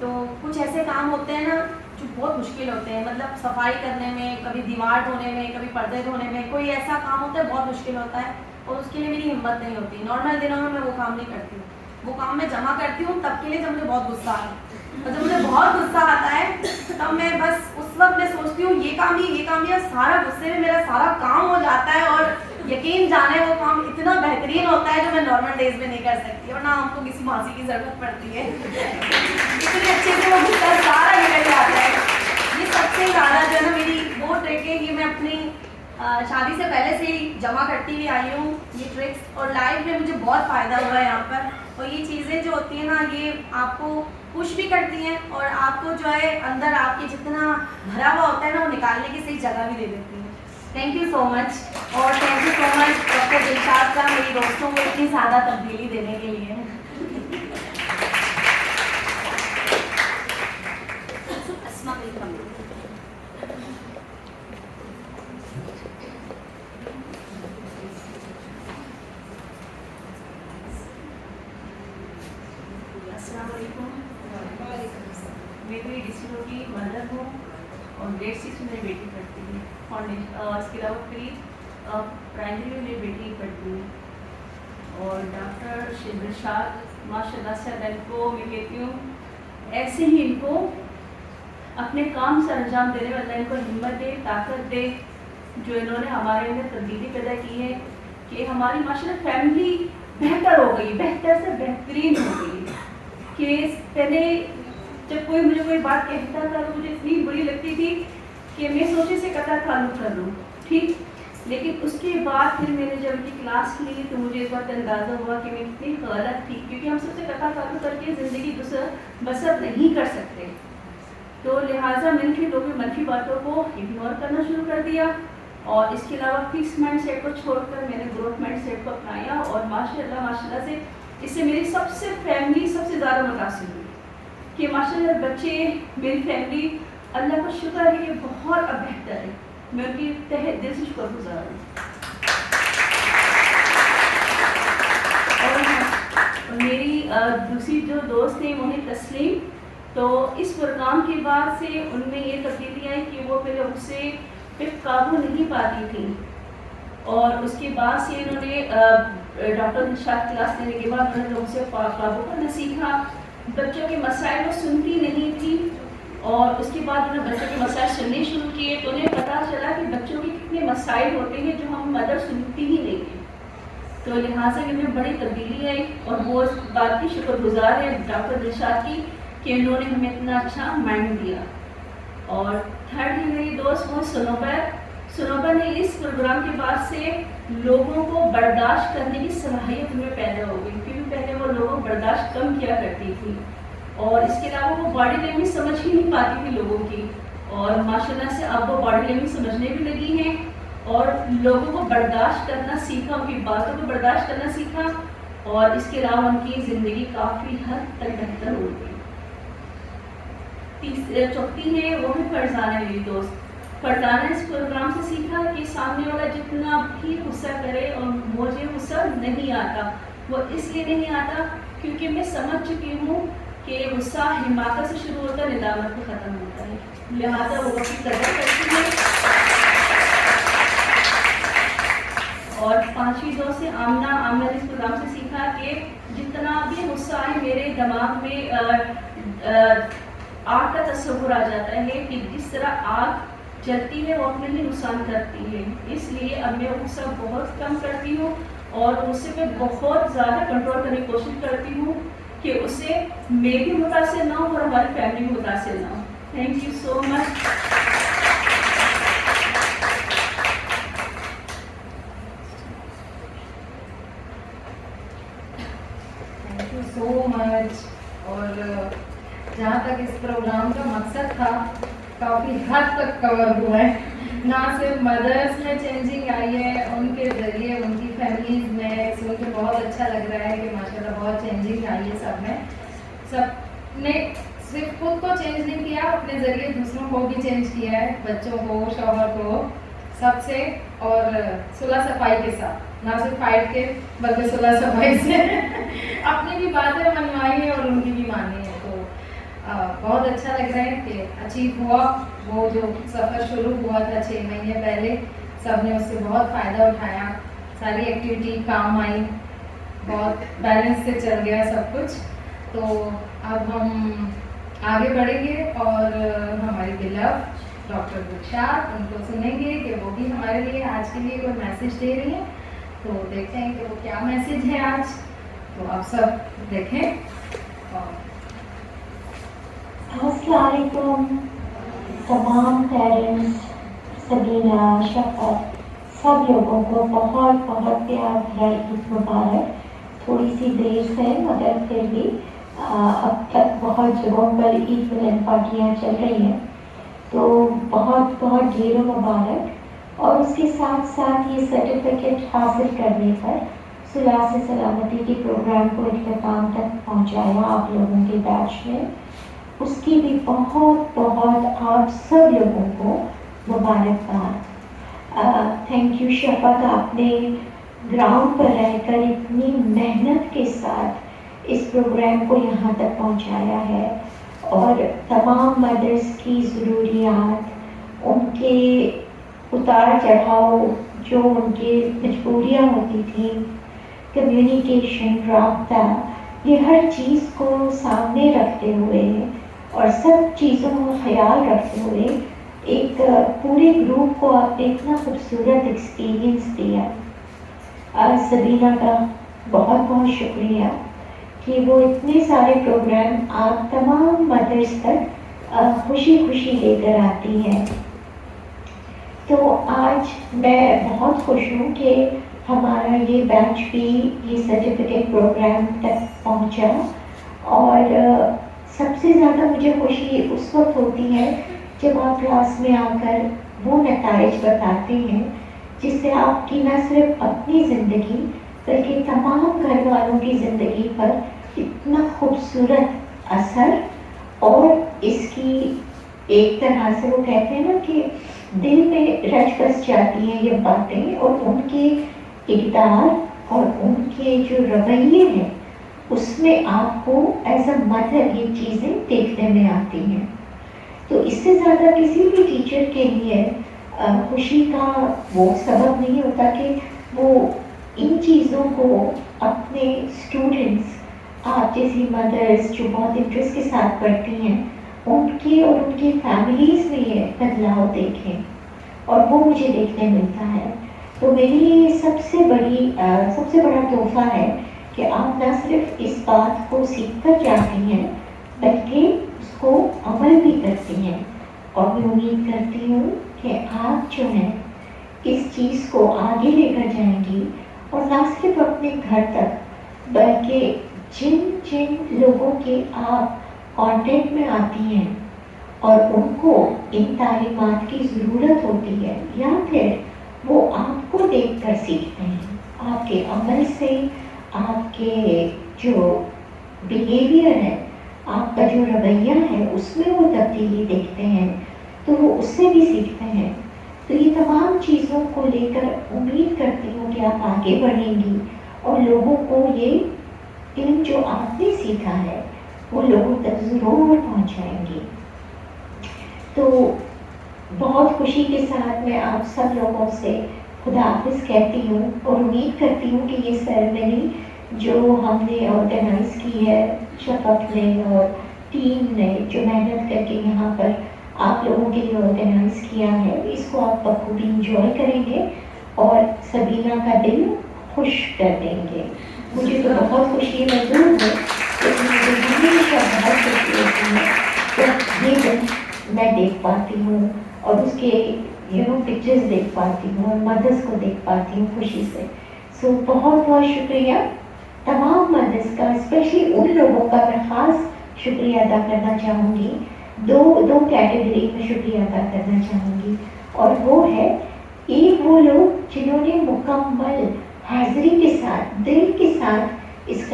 तो कुछ ऐसे काम होते हैं ना जो बहुत मुश्किल होते हैं, मतलब सफाई करने में, कभी दीवार धोने में, कभी पर्दे धोने में, कोई ऐसा काम होता है बहुत मुश्किल होता है और उसके लिए मेरी हिम्मत नहीं होती। नॉर्मल दिनों में मैं वो काम नहीं करती हूँ, वो काम मैं जमा करती हूँ तब के लिए जब मुझे बहुत गुस्सा आता है। और जब मुझे बहुत गुस्सा आता है तब मैं बस उस वक्त मैं सोचती हूँ ये काम भी, और सारा गुस्से में मेरा सारा काम हो जाता है और यकीन जाने वो काम इतना बेहतरीन होता है जो मैं नॉर्मल डेज में नहीं कर सकती, और ना हमको किसी मासी की ज़रूरत पड़ती है। इतने अच्छे से वो गुस्सा सारा निकल जाता है। ये सबसे ज़्यादा जो है ना मेरी वो ट्रिक है, ये मैं अपनी शादी से पहले से ही जमा करती हुई आई हूँ ये ट्रिक्स, और लाइफ में मुझे बहुत फ़ायदा हुआ है यहाँ पर। और ये चीज़ें जो होती हैं ना, ये आपको पुश भी करती हैं और आपको जो है अंदर आपके जितना भरा हुआ होता है ना, वो निकालने की सही जगह भी दे देती हैं। थैंक यू सो मच, और thank you so much doctor Dilshad का मेरी दोस्तों को इतनी ज़्यादा तब्दीली देने के लिए। मैं तो डिस्ट्रिक्ट की मदर हूँ और ग्रेड 6 में मेरी बेटी पढ़ती है फाउंडेशन, इसके अलावा प्री प्राइमरी में मेरी बेटी पढ़ती है। और डॉक्टर दिलशाद माशाल्लाह से इनको मैं कहती हूँ ऐसे ही इनको अपने काम से अंजाम देने वाला इनको हिम्मत दे, ताकत दे, जो इन्होंने हमारे अंदर तब्दीली पैदा की है कि हमारी माशाल्लाह फैमिली बेहतर हो गई, बेहतर से बेहतरीन हो गई। कि पहले जब कोई मुझे कोई बात कहता था तो मुझे इतनी बुरी लगती थी कि मैं सोचे से कता ताल्लुक कर लूँ, ठीक। लेकिन उसके बाद फिर मैंने जब उनकी क्लास ली तो मुझे इस बात अंदाज़ा हुआ कि मैं कितनी गलत थी, क्योंकि हम सबसे कता ताल्लुक करके ज़िंदगी बसर नहीं कर सकते। तो लिहाजा मैंने फिर लोगों की मनफी बातों को इग्नोर करना शुरू कर दिया और इसके अलावा फिक्स माइंड सेट को छोड़कर मैंने ग्रोथ माइंड सेट को अपनाया। और माशाल्लाह से इससे मेरी सबसे फैमिली सबसे ज़्यादा मुतासिर हुई कि माशाल्लाह बच्चे, मेरी फैमिली, अल्लाह का शुक्र है कि बहुत अब बेहतर है। मैं उनकी तहे दिल से शुक्रगुजार हूँ। और मेरी दूसरी जो दोस्त थी वो है तस्लीम, तो इस प्रोग्राम के बाद से उनमें ये तब्दीली आई कि वो पहले उससे फिर काबू नहीं पाती थी और उसके बाद से इन्होंने डॉक्टर दिलशाद क्लास लेने के बाद उन्होंने लोगों से काबू करना सीखा। बच्चों के मसाइल वो सुनती नहीं थी और उसके बाद उन्होंने बच्चों के मसाइल सुनने शुरू किए तो उन्हें पता चला कि बच्चों के कितने मसाइल होते हैं जो हम मदर सुनती ही नहीं है। तो लिहाजा इनमें बड़ी तब्दीली आई और वो इस बात की शुक्रगुजार है डॉक्टर दिलशाद की कि उन्होंने हमें इतना अच्छा माइंड दिया। और थर्ड है मेरी दोस्त वो सुनोबर ने इस प्रोग्राम के बाद से लोगों को बर्दाश्त करने की सलाहियत उनमें पैदा हो गई, क्योंकि पहले वो लोगों को बर्दाश्त कम किया करती थी और इसके अलावा वो बॉडी लैंग्वेज समझ ही नहीं पाती थी लोगों की। और माशाल्लाह से अब वो बॉडी लैंग्वेज समझने भी लगी हैं और लोगों को बर्दाश्त करना सीखा, उनकी बातों को बर्दाश्त करना सीखा और इसके अलावा उनकी ज़िंदगी काफ़ी हद तक बेहतर हो गई। चौथी है वो है फरजाना, मेरी दोस्त। फरजाना इस प्रोग्राम से सीखा कि सामने वाला जितना भी गुस्सा करे और मुझे गुस्सा नहीं आता, वो इसलिए नहीं आता क्योंकि मैं समझ चुकी हूँ कि गुस्सा हिमाकत से शुरू होता है, निदामत पे ख़त्म होता है। लिहाजा वो अपनी कदर करती है। और पांचवी दोस्त से आमना ने इस प्रोग्राम से सीखा कि जितना भी गुस्सा आए मेरे दिमाग में आग का तस्वुर आ जाता है कि जिस तरह आग जलती है वो अपने ही नुकसान करती है, इसलिए अब मैं गुस्सा बहुत कम करती हूँ और उससे मैं बहुत ज़्यादा कंट्रोल करने की कोशिश करती हूँ कि उससे मैं भी मुतासिर ना हूँ और हमारी फैमिली भी मुतासिर ना हो। Thank you so much. Thank you so much. और जहाँ तक इस प्रोग्राम का मकसद था काफ़ी हद तक कवर हुआ है। ना सिर्फ मदर्स में चेंजिंग आई है, उनके ज़रिए उनकी फैमिलीज़ में सुन के बहुत अच्छा लग रहा है कि माशाल्लाह बहुत चेंजिंग आई है सब में। सब ने सिर्फ खुद को चेंज नहीं किया, अपने ज़रिए दूसरों को भी चेंज किया है, बच्चों को, शौहर को, सबसे, और सुलह सफाई के साथ, ना सिर्फ फाइट के बल्कि सुलह सफाई से अपनी भी बातें मनवाई हैं और उनकी भी मानी है। तो बहुत अच्छा लग रहा है कि अचीव हुआ वो जो सफ़र शुरू हुआ था 6 महीने पहले, सब ने उससे बहुत फ़ायदा उठाया, सारी एक्टिविटी काम आई, बहुत बैलेंस से चल गया सब कुछ। तो अब हम आगे बढ़ेंगे और हमारी बिलव डॉक्टर दिलशाद, उनको सुनेंगे कि वो भी हमारे लिए आज के लिए कोई मैसेज दे रही हैं। तो देखते हैं कि वो क्या मैसेज है आज, तो आप सब देखें। और अस्सलाम वालेकुम तमाम पेरेंट्स, सबीना, शफकत, सब लोगों को बहुत बहुत प्यार भरा ईद मुबारक। थोड़ी सी देर से मगर फिर भी अब तक बहुत जगहों पर ईद मिलन पार्टियाँ चल रही हैं, तो बहुत बहुत ढेरों मुबारक। और उसके साथ साथ ये सर्टिफिकेट हासिल करने पर सुलह से सलामती के प्रोग्राम को इख्तिताम तक पहुँचाया आप लोगों के बैच ने, उसकी भी बहुत बहुत आप सब लोगों को मुबारकबाद। थैंक यू शफकत, आपने ग्राउंड पर रहकर इतनी मेहनत के साथ इस प्रोग्राम को यहाँ तक पहुँचाया है और तमाम मदर्स की ज़रूरियात, उनके उतार चढ़ाव, जो उनकी मजबूरियाँ होती थी, कम्युनिकेशन, राब्ता, ये हर चीज़ को सामने रखते हुए और सब चीज़ों का ख्याल रखते हुए एक पूरे ग्रुप को आपने इतना खूबसूरत एक्सपीरियंस दिया। सबीना का बहुत बहुत शुक्रिया कि वो इतने सारे प्रोग्राम आप तमाम मदर्स तक खुशी खुशी लेकर आती हैं। तो आज मैं बहुत खुश हूँ कि हमारा ये बैच भी ये सर्टिफिकेट प्रोग्राम तक पहुँचा। और सबसे ज़्यादा मुझे खुशी उस वक्त होती है जब आप क्लास में आकर वो नताइज बताते हैं जिससे आपकी न सिर्फ अपनी ज़िंदगी बल्कि तमाम घर वालों की ज़िंदगी पर इतना खूबसूरत असर, और इसकी एक तरह से वो कहते हैं ना कि दिल में रच बस जाती हैं ये बातें, और उनके इक़दार और उनके जो रवैये हैं उसमें आपको एज अ मदर ये चीज़ें देखने में आती हैं। तो इससे ज़्यादा किसी भी टीचर के लिए खुशी का वो सबब नहीं होता कि वो इन चीज़ों को अपने स्टूडेंट्स, आप जैसी मदर्स जो बहुत इंटरेस्ट के साथ पढ़ती हैं, उनके और उनकी फैमिलीज़ में ये बदलाव देखें, और वो मुझे देखने मिलता है। तो मेरे लिए सबसे बड़ा तोहफ़ा है कि आप न सिर्फ इस बात को सीख कर जाती हैं बल्कि उसको अमल भी करती हैं। और मैं उम्मीद करती हूँ कि आप जो है इस चीज़ को आगे लेकर जाएंगी, और न सिर्फ अपने घर तक बल्कि जिन जिन लोगों के आप कांटेक्ट में आती हैं और उनको इन तालीमात की ज़रूरत होती है, या फिर वो आपको देखकर सीखते हैं, आपके अमल से, आपके जो बिहेवियर है, आपका जो रवैया है, उसमें वो तब्दीली देखते हैं, तो वो उससे भी सीखते हैं। तो ये तमाम चीज़ों को लेकर उम्मीद करती हूँ कि आप आगे बढ़ेंगी और लोगों को ये इल्म जो आपने सीखा है वो लोगों तक ज़रूर पहुँचाएंगी। तो बहुत खुशी के साथ मैं आप सब लोगों से खुदा हाफिज़ कहती हूँ, और उम्मीद करती हूँ कि ये सेरेमनी जो हमने ऑर्गेनाइज़ की है, शफकत ने और टीम ने जो मेहनत करके यहाँ पर आप लोगों के लिए ऑर्गेनाइज़ किया है, इसको आप बखूबी इंजॉय करेंगे और सबीना का दिल खुश कर देंगे। मुझे तो बहुत खुशी महसूस है, लेकिन मुझे हमेशा बहुत खुशी होती है जब ये दिन मैं देख पाती हूँ और उसके पिक्चर्स देख पाती हूँ और मदर्स को देख पाती हूँ खुशी से। सो बहुत बहुत शुक्रिया तमाम मदर्स का, स्पेशली उन लोगों का मैं ख़ास शुक्रिया अदा करना चाहूँगी। दो कैटेगरी में शुक्रिया अदा करना चाहूँगी, और वो है एक वो लोग जिन्होंने मुकम्मल हाजिरी के साथ, दिल के साथ इस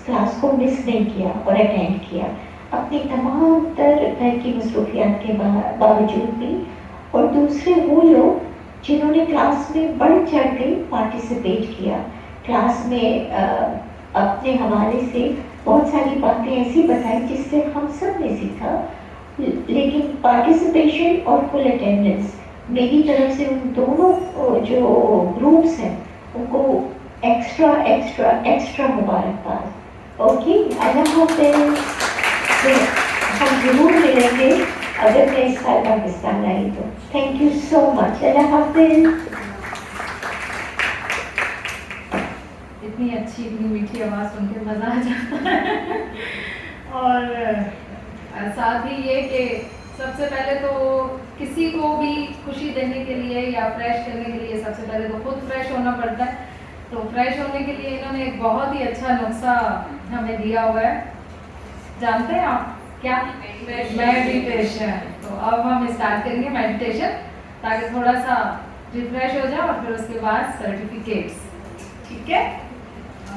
क्लास को मिस नहीं किया और अटेंड किया अपनी तमाम घर की मसरूफियात के बावजूद भी। और दूसरे वो लोग जिन्होंने क्लास में बढ़ चढ़ के पार्टिसिपेट किया, क्लास में अपने हवाले से बहुत सारी बातें ऐसी बताई जिससे हम सब ने सीखा, लेकिन पार्टिसिपेशन और फुल अटेंडेंस मेरी तरफ से उन दोनों जो ग्रुप्स हैं उनको एक्स्ट्रा एक्स्ट्रा एक्स्ट्रा मुबारकबाद। ओके, अल्लाह हाफ़िज़। हम जरूर मिलेंगे अगर मैं इस साल पाकिस्तान आई तो। थैंक यू सो मच, अल्लाह हाफ़िज़। इतनी अच्छी इतनी मीठी आवाज़ सुन के मज़ा आ जाता है। और साथ ही ये कि सबसे पहले तो किसी को भी खुशी देने के लिए या फ्रेश करने के लिए सबसे पहले तो खुद फ्रेश होना पड़ता है। तो फ्रेश होने के लिए इन्होंने एक बहुत ही अच्छा नुस्खा हमें दिया हुआ है, जानते हैं आप क्या? मेडिटेशन। तो अब हम स्टार्ट करेंगे मेडिटेशन, ताकि थोड़ा सा रिफ्रेश हो जाए और फिर उसके बाद सर्टिफिकेट्स। ठीक है?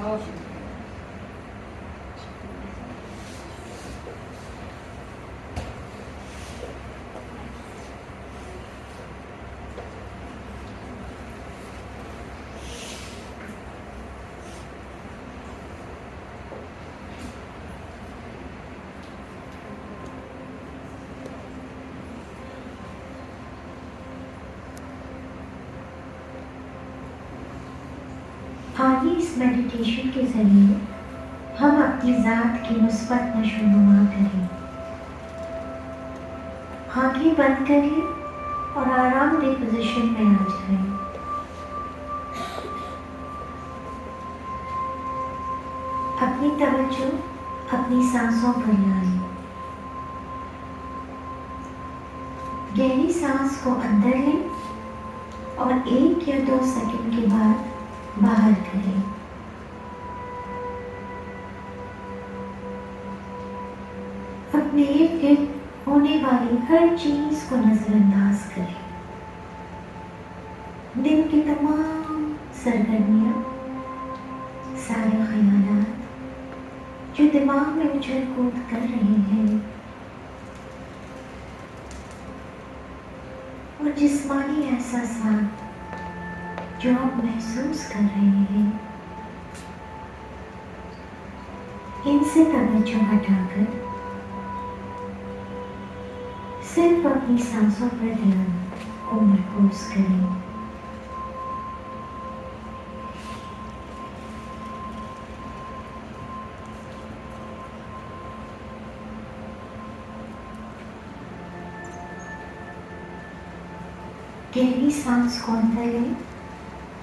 ओके। आगे इस मेडिटेशन के ज़रिए हम अपनी ज़ात की मुस्बत नशोनुमा करें। आंखें बंद करें और आरामदेह पोजीशन में आ जाएं। अपनी तवज्जो अपनी सांसों पर लाएं। गहरी सांस को अंदर लें और 1 या 2 सेकंड के बाद बाहर करें। अपने इर्द गिर्द होने वाली हर चीज को नजरअंदाज करें। दिन की तमाम सरगर्मियां, सारे ख्यालात जो दिमाग में उछल कूद कर रहे हैं और जिस्मानी एहसासात जो आप महसूस कर रहे हैं, इनसे तवज्जो हटाकर सिर्फ अपनी सांसों पर ध्यान को मरकूज करें। गहरी सांस को अंदर लें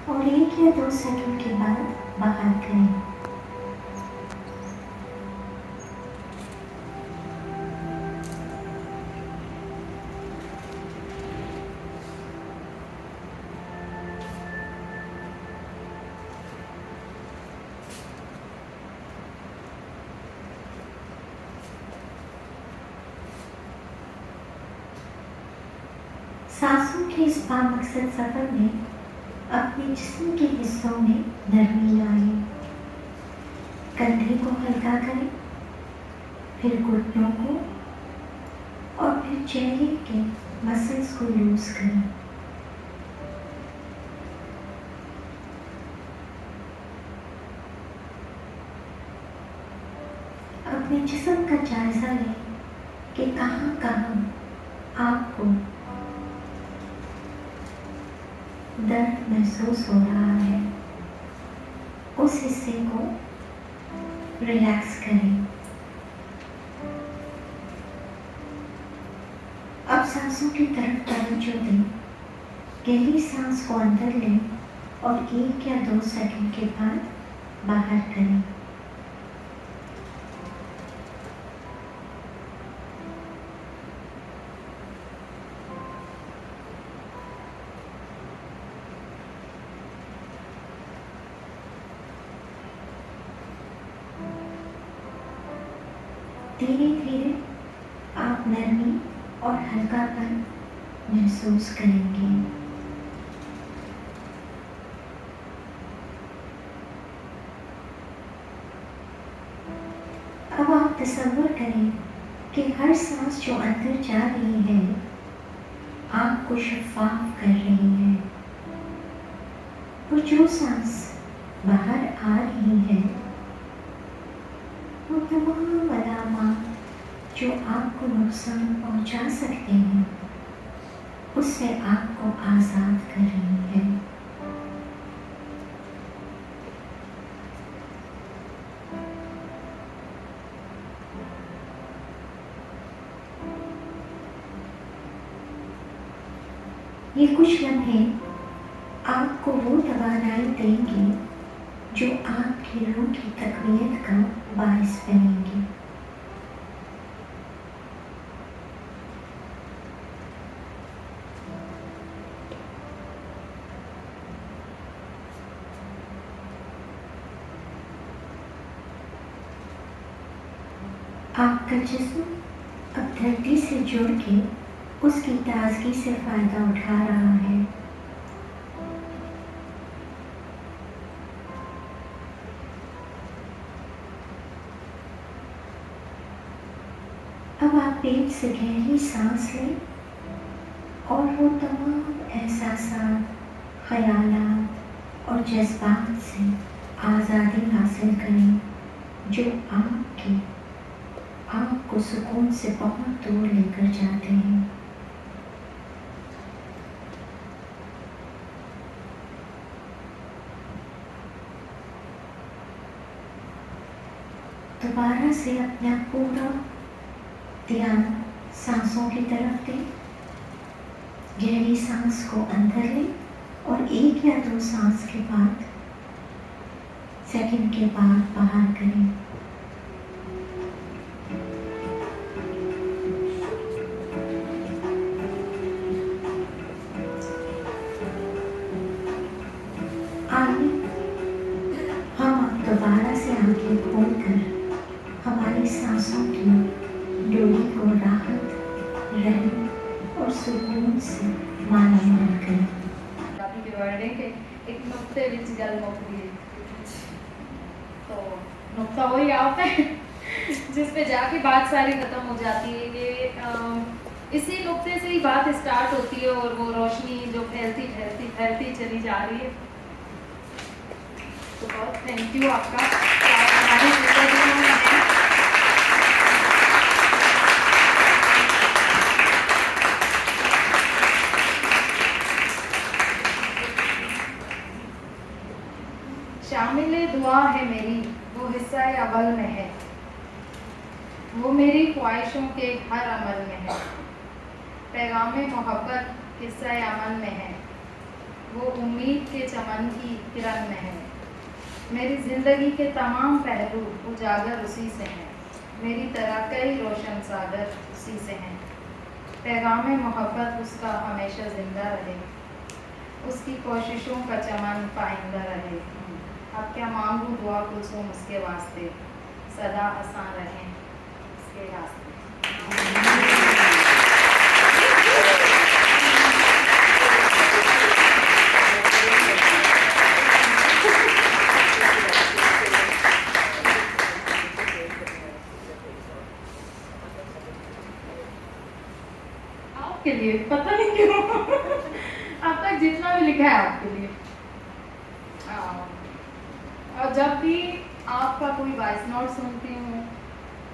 और 1 या 2 सेकंड के बाद बाहर करें। सांसों के इस बामकसद सफर में अपने जिस्म के हिस्सों में नरमी लाएं। कंधे को हल्का करें, फिर घुटनों को और फिर चेहरे के मसल्स को लूज करें। अपने जिस्म का जायजा लें कि कहाँ कहाँ आपको दर्द महसूस हो रहा है। उस हिस्से को रिलैक्स करें। अब सांसों की तरफ तवज्जो दें। गहरी सांस को अंदर लें और 1 या 2 सेकंड के बाद बाहर करें। धीरे धीरे आप नरमी और हल्कापन महसूस करेंगे। अब आप तसव्वुर करें कि हर सांस जो अंदर जा रही है आँख को शफाफ कर रही है, और जो सांस बाहर आ रही है वो तमाम अलामात जो आपको नुकसान पहुंचा सकते हैं उससे आपको आज़ाद कर रही है। ये कुछ लम्हे आपको वो तवानाई देंगे जो आपकी रूह की तकवीत का बाइस बनेंगी। आपका जिस्म अब धरती से जुड़ के उसकी ताजगी से फायदा उठा रहा है। अब आप पेट से गहरी सांस लें और वो तमाम एहसासात, ख्यालात और जज्बात से आज़ादी हासिल करें जो आपको सुकून से बहुत दूर लेकर जाते हैं। दोबारा से अपना पूरा ध्यान सांसों की तरफ दें। गहरी सांस को अंदर लें और 1 या 2 सांस के बाद सेकंड के बाद बाहर करें। आइए हम अब दोबारा से आंखें खोलकर हमारी सांसों की डोरी को राहत, रहम और सुकून से मालामाल करें। ਪੰਜਾਬੀ ਦੇ ਵਰਡ ਹੈ ਕਿ ਇੱਕ ਨੁਕਤੇ ਵਿੱਚ ਗੱਲ ਮੁੱਕਦੀ है, तो नुक्ता वही आता है जिस पे जाके बात सारी खत्म हो जाती है। ये इसी नुक्ते से ही बात स्टार्ट होती है और वो रोशनी जो फैलती फैलती फैलती चली जा रही है। तो बहुत थैंक यू आपका। हमारे शामिल दुआ है मेरी वो हिस्सा अवल में है, वो मेरी ख्वाहिशों के हर अमल में है। पैगाम मोहब्बत हिस्सा अमल में है, वो उम्मीद के चमन की किरण में है। मेरी ज़िंदगी के तमाम पहलू उजागर उसी से हैं, मेरी तरह कई रोशन सागर उसी से हैं। पैगाम मोहब्बत उसका हमेशा ज़िंदा रहे, उसकी कोशिशों का चमन पाइंदा रहे। अब क्या मांगू दुआ कुलसूम उसके वास्ते, सदा आसान रहें उसके रास्ते। आपके लिए पता नहीं क्यों अब तक जितना भी लिखा है आपके लिए। और जब भी आपका कोई वॉइस नोट सुनती हूँ,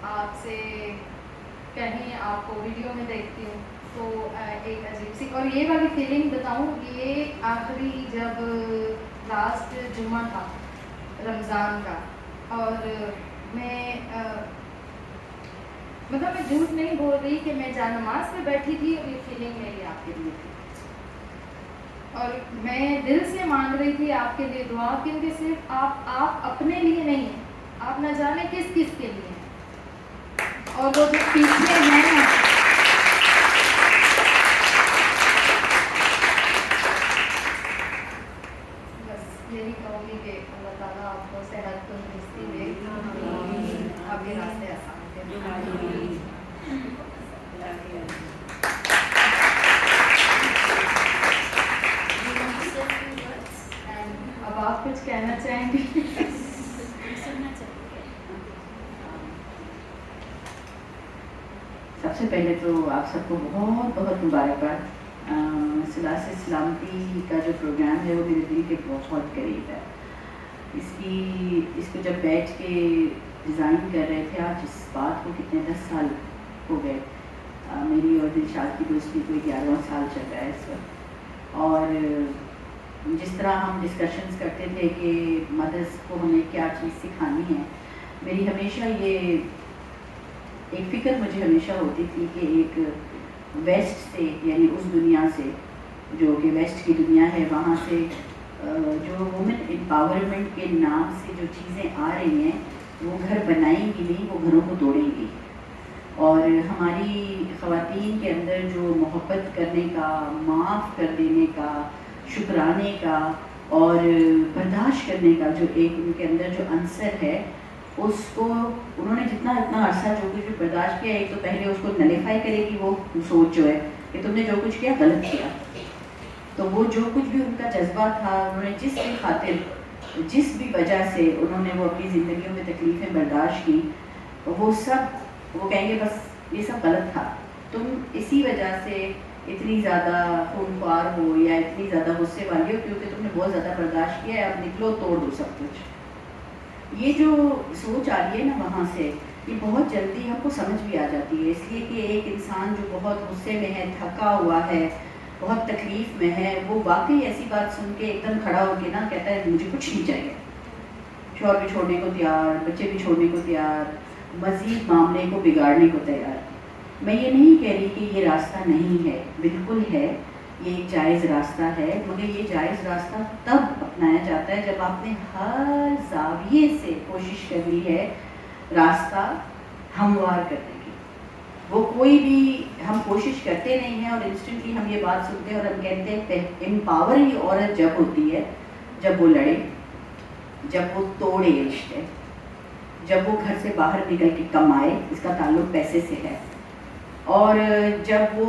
आपसे कहीं आपको वीडियो में देखती हूँ, तो एक अजीब सी और ये वाली फीलिंग बताऊँ, ये आखिरी जब लास्ट जुम्मा था रमज़ान का, और मैं मतलब मैं झूठ नहीं बोल रही कि मैं जानमाज़ पे बैठी थी और ये फीलिंग मेरी आपके लिए थी, और मैं दिल से मांग रही थी आपके लिए दुआ, क्योंकि सिर्फ आप अपने लिए नहीं, आप न जाने किस किस के लिए हैं। और वो जो पीछे हैं, बस यही कहूँगी कि अल्लाह ताला आपको सेहत तंदुरुस्ती दे, आपके रास्ते आसान अब आप कुछ कहना चाहेंगे? सबसे पहले तो आप सबको बहुत बहुत मुबारकबाद। सलाह से सलामती का जो प्रोग्राम है वो मेरे दिल के बहुत करीब है। इसको जब बैठ के डिज़ाइन कर रहे थे, आज इस बात को कितने 10 साल हो गए। मेरी और दिलशाद की दोस्ती को 11वां साल चल रहा है इस वक्त। और जिस तरह हम डिस्कशंस करते थे कि मदर्स को हमें क्या चीज़ सिखानी है, मेरी हमेशा ये एक फ़िक्र मुझे हमेशा होती थी कि एक वेस्ट से, यानी उस दुनिया से जो कि वेस्ट की दुनिया है, वहाँ से जो वुमेन एम्पावरमेंट के नाम से जो चीज़ें आ रही हैं वो घर बनाएंगी नहीं, वो घरों को तोड़ेंगी। और हमारी ख़वातीन के अंदर जो मोहब्बत करने का, माफ़ कर देने का, शुक्राने का और बर्दाश्त करने का जो एक उनके अंदर जो अंसर है, उसको उन्होंने जितना अरसा जो कुछ भी बर्दाश्त किया, एक तो पहले उसको नलीफाई करेगी वो सोच जो है कि तुमने जो कुछ किया गलत किया। तो वो जो कुछ भी उनका जज्बा था, उन्होंने जिस भी खातिर, जिस भी वजह से उन्होंने वो अपनी ज़िंदगियों में तकलीफ़ें बर्दाश्त की, वो सब वो कहेंगे बस ये सब गलत था, तुम इसी वजह से इतनी ज़्यादा खूनख्वार हो या इतनी ज़्यादा गुस्से वाली हो क्योंकि तुमने बहुत ज़्यादा बर्दाश्त किया है, अब निकलो तोड़ दो सब कुछ। ये जो सोच आ रही है ना वहाँ से, ये बहुत जल्दी हमको समझ भी आ जाती है, इसलिए कि एक इंसान जो बहुत गुस्से में है, थका हुआ है, बहुत तकलीफ़ में है, वो वाकई ऐसी बात सुन के एकदम खड़ा होकर ना कहता है मुझे कुछ नहीं चाहिए, शौहर भी छोड़ने को तैयार, बच्चे भी छोड़ने को तैयार, मज़ीद मामले को बिगाड़ने को तैयार। मैं ये नहीं कह रही कि ये रास्ता नहीं है, बिल्कुल है, ये एक जायज़ रास्ता है, मगर ये जायज़ रास्ता तब अपनाया जाता है जब आपने हर ज़ाविये से कोशिश कर ली है रास्ता हमवार करने की। वो कोई भी हम कोशिश करते नहीं हैं और इंस्टेंटली हम ये बात सुनते हैं और हम कहते हैं एम्पावर ही औरत जब होती है जब वो लड़े, जब वो तोड़े रिश्ते, जब वो घर से बाहर निकल के कमाए, इसका ताल्लुक पैसे से है, और जब वो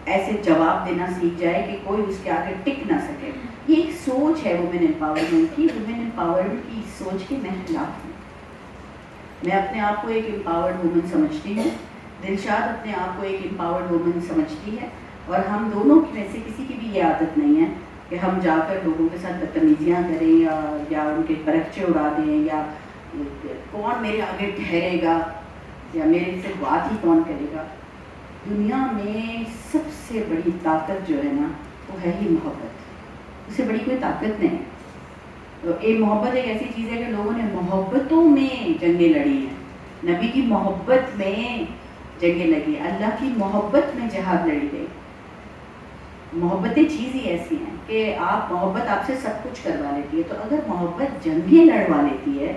ऐसे जवाब देना सीख जाए कि कोई उसके आगे टिक ना सके। ये एक सोच है वुमेन एम्पावरमेंट की। वुमेन एम्पावरमेंट की सोच के मैं खिलाफ हूँ। मैं अपने आप को एक एम्पावर्ड वुमन समझती हूँ, दिलशाद अपने आप को एक एम्पावर्ड वुमन समझती है, और हम दोनों की में से किसी की भी ये आदत नहीं है कि हम जाकर लोगों के साथ बदतमीजियाँ करें या उनके परखचे उड़ा दें, या कौन मेरे आगे ठहरेगा या मेरे से बात ही कौन करेगा। दुनिया में सबसे बड़ी ताकत जो है ना वो है ही मोहब्बत, उससे बड़ी कोई ताकत नहीं है। तो एक मोहब्बत एक ऐसी चीज़ है कि लोगों ने मोहब्बतों में जंगें लड़ी हैं, नबी की मोहब्बत में जंगें लगी, अल्लाह की मोहब्बत में जहाद लड़ी गई। मोहब्बतें चीज़ ही ऐसी हैं कि आप मोहब्बत आपसे सब कुछ करवा लेती है, तो अगर मोहब्बत जंगें लड़वा लेती है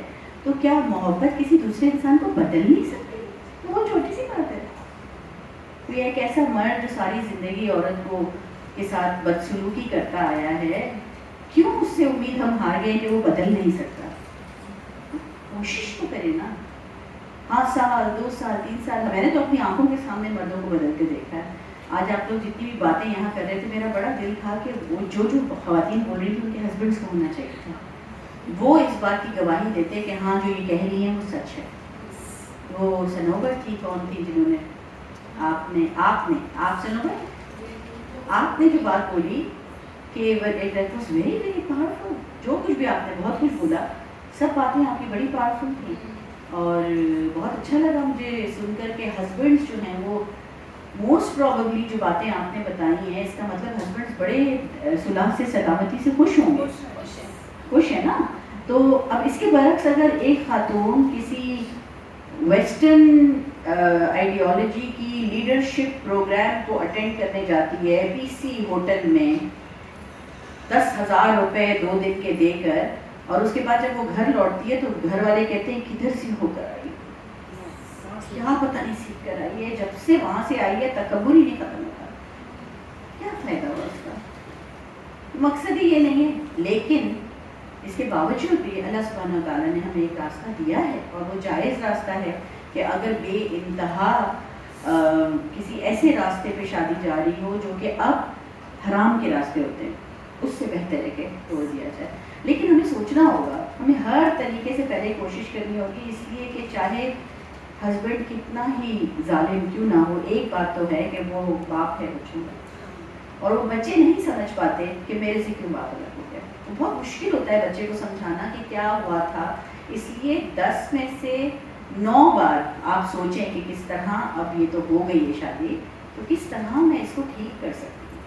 तो क्या मोहब्बत किसी दूसरे इंसान को बदल नहीं सकती? तो वो छोटी सी बात है। तो एक ऐसा मर्द जो सारी ज़िंदगी औरत को के साथ बदसलूकी करता आया है, क्यों उससे उम्मीद हम हार गए कि वो बदल नहीं सकता? कोशिश तो करें ना। हाँ, साल 2 साल 3 साल मैंने तो अपनी आंखों के सामने मर्दों को बदलते देखा है। आज आप लोग जितनी भी बातें यहाँ कर रहे थे, मेरा बड़ा दिल था कि वो जो ख़वातीन बोल रही थी उनके हस्बैंड्स को होना चाहिए था, वो इस बात की गवाही देते कि हाँ जो ये कह रही हैं वो सच है। वो सनोबर थी, कौन थी जिन्होंने आप सनोबर, आपने जो बात बोली कि it was very very powerful, जो कुछ भी आपने बहुत कुछ बोला, सब बातें आपकी बड़ी पावरफुल थी, और बहुत अच्छा लगा मुझे सुनकर के हस्बैंड्स जो हैं वो मोस्ट प्रॉबेबली जो बातें आपने बताई हैं, इसका मतलब हस्बैंड्स बड़े सुलह से सलामती से खुश होंगे, खुश है ना। तो अब इसके बरक्स अगर एक खातून किसी वेस्टर्न आइडियोलॉजी की लीडरशिप प्रोग्राम को अटेंड करने जाती है पीसी होटल में 10,000 रुपये 2 दिन के देकर, और उसके बाद जब वो घर लौटती है तो घर वाले कहते हैं किधर से होकर आई, क्या पता नहीं सीख कर आई है, जब से वहाँ से आई है तकब्बुर ही नहीं खत्म होता, क्या फ़ायदा हुआ उसका? मकसद ही ये नहीं है। लेकिन इसके बावजूद भी अल्लाह सुब्हानहू व तआला ने हमें एक रास्ता दिया है, और वो जायज़ रास्ता है کہ اگر بے انتہا کسی ایسے راستے پہ شادی جا رہی ہو جو کہ اب حرام کے راستے ہوتے ہیں، اس سے بہتر ہے کہ توڑ دیا جائے. لیکن ہمیں سوچنا ہوگا، ہمیں ہر طریقے سے پہلے کوشش کرنی ہوگی، اس لیے کہ چاہے ہسبینڈ کتنا ہی ظالم کیوں نہ ہو، ایک بات تو ہے کہ وہ باپ ہے بچوں کا، اور وہ بچے نہیں سمجھ پاتے کہ میرے سے کیوں باپ الگ ہو گیا. بہت مشکل ہوتا ہے بچے کو سمجھانا کہ کیا ہوا تھا. اس لیے 10 میں سے 9 بار آپ سوچیں کہ کس طرح، اب یہ تو ہو گئی ہے شادی، تو کس طرح میں اس کو ٹھیک کر سکتی ہوں.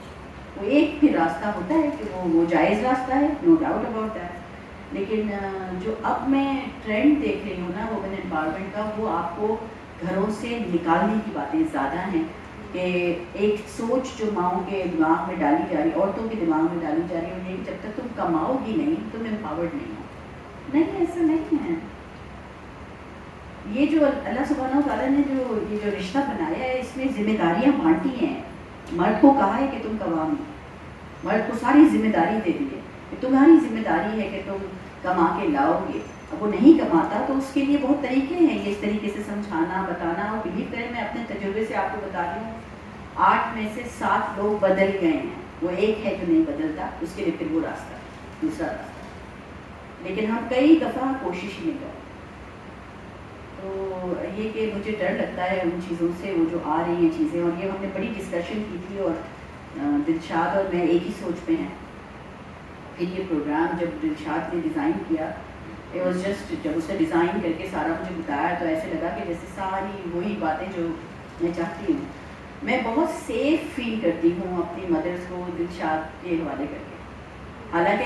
وہ ایک بھی راستہ ہوتا ہے کہ وہ جائز راستہ ہے، نو ڈاؤٹ اباؤٹ دیٹ. لیکن جو اب میں ٹرینڈ دیکھ رہی ہوں نا وومن امپاورمنٹ کا، وہ آپ کو گھروں سے نکالنے کی باتیں زیادہ ہیں. کہ ایک سوچ جو ماؤں کے دماغ میں ڈالی جا رہی ہے، عورتوں کے دماغ میں ڈالی جا رہی ہے، یہ جب تک تم کماؤ گی نہیں تم امپاورڈ نہیں ہو. نہیں، ایسا نہیں ہے. یہ جو اللہ سبحانہ وتعالیٰ نے یہ جو رشتہ بنایا ہے، اس میں ذمہ داریاں بانٹی ہیں. مرد کو کہا ہے کہ تم کماؤ، مرد کو ساری ذمہ داری دے دی ہے کہ تمہاری ذمہ داری ہے کہ تم کما کے لاؤ گے. اب وہ نہیں کماتا تو اس کے لیے بہت طریقے ہیں یہ اس طریقے سے سمجھانا، بتانا. اور بلیو کریں، میں اپنے تجربے سے آپ کو بتا رہی ہوں، 8 میں سے 7 لوگ بدل گئے ہیں. وہ ایک ہے جو نہیں بدلتا، اس کے لیے پھر وہ راستہ دوسرا راستہ. لیکن ہم کئی دفعہ کوشش نہیں کرتے. تو یہ کہ مجھے ڈر لگتا ہے ان چیزوں سے، وہ جو آ رہی ہیں چیزیں. اور یہ ہم نے بڑی ڈسکشن کی تھی، اور دلشاد اور میں ایک ہی سوچ پہ ہیں. پھر یہ پروگرام جب دلشاد نے ڈیزائن کیا، جب اس نے ڈیزائن کر کے سارا مجھے بتایا تو ایسے لگا کہ جیسے ساری وہی باتیں جو میں چاہتی ہوں. میں بہت سیف فیل کرتی ہوں اپنی مدرس کو دلشاد کے حوالے کر کے. حالانکہ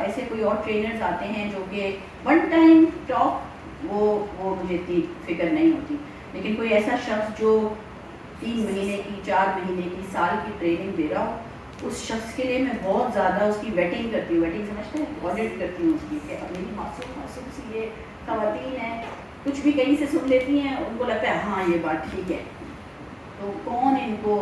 ایسے کوئی اور ٹرینرز آتے ہیں جو کہ ون ٹائم ٹاک وہ مجھے اتنی فکر نہیں ہوتی. لیکن کوئی ایسا شخص جو 3 مہینے کی، 4 مہینے کی، سال کی ٹریننگ دے رہا ہو، اس شخص کے لیے میں بہت زیادہ اس کی ویٹنگ کرتی ہوں. ویٹنگ سمجھتے ہیں؟ آڈٹ کرتی ہوں اس کی کہ اب میری معصوم سی یہ خواتین ہیں، کچھ بھی کہیں سے سن لیتی ہیں، ان کو لگتا ہے ہاں یہ بات ٹھیک ہے. تو کون ان کو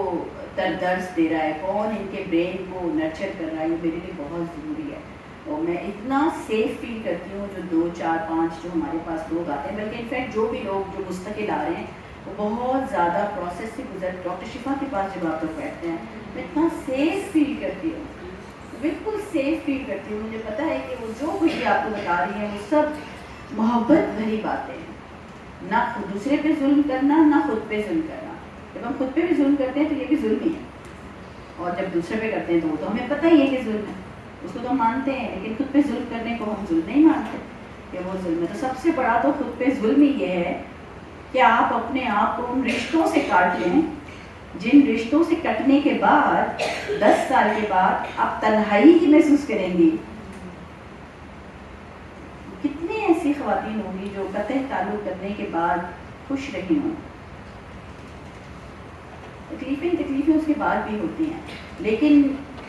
درس دے رہا ہے، کون ان کے برین کو نرچر کر رہا ہے، یہ میرے لیے بہت ضروری ہے. اور میں اتنا سیف فیل کرتی ہوں جو 2، 4، 5 جو ہمارے پاس لوگ آتے ہیں. بلکہ انفیکٹ جو بھی لوگ جو مستقل آ رہے ہیں وہ بہت زیادہ پروسیس سے گزر. ڈاکٹر شفا کے پاس جب آپ لوگ بیٹھتے ہیں میں اتنا سیف فیل کرتی ہوں، بالکل سیف فیل کرتی ہوں. مجھے پتہ ہے کہ وہ جو کچھ بھی آپ کو بتا رہی ہیں وہ سب محبت بھری باتیں ہیں. نہ خود دوسرے پہ ظلم کرنا، نہ خود پہ ظلم کرنا. جب ہم خود پہ بھی ظلم کرتے ہیں تو یہ بھی ظلم ہی ہے، اور جب دوسرے پہ کرتے ہیں تو وہ تو ہمیں پتہ ہی ہے کہ ظلم ہے، اس کو تو ہم مانتے ہیں. لیکن خود پہ ظلم کرنے کو ہم ظلم نہیں مانتے کہ وہ ظلم ہے. تو سب سے بڑا تو خود پہ ظلم ہی یہ ہے کہ آپ اپنے آپ کو ان رشتوں سے کاٹ لیں جن رشتوں سے کٹنے کے بعد 10 سال کے بعد آپ تنہائی ہی محسوس کریں گی. کتنی ایسی خواتین ہوں گی جو قطع تعلق کرنے کے بعد خوش رہی ہوں. تکلیفیں اس کے بعد بھی ہوتی ہیں. لیکن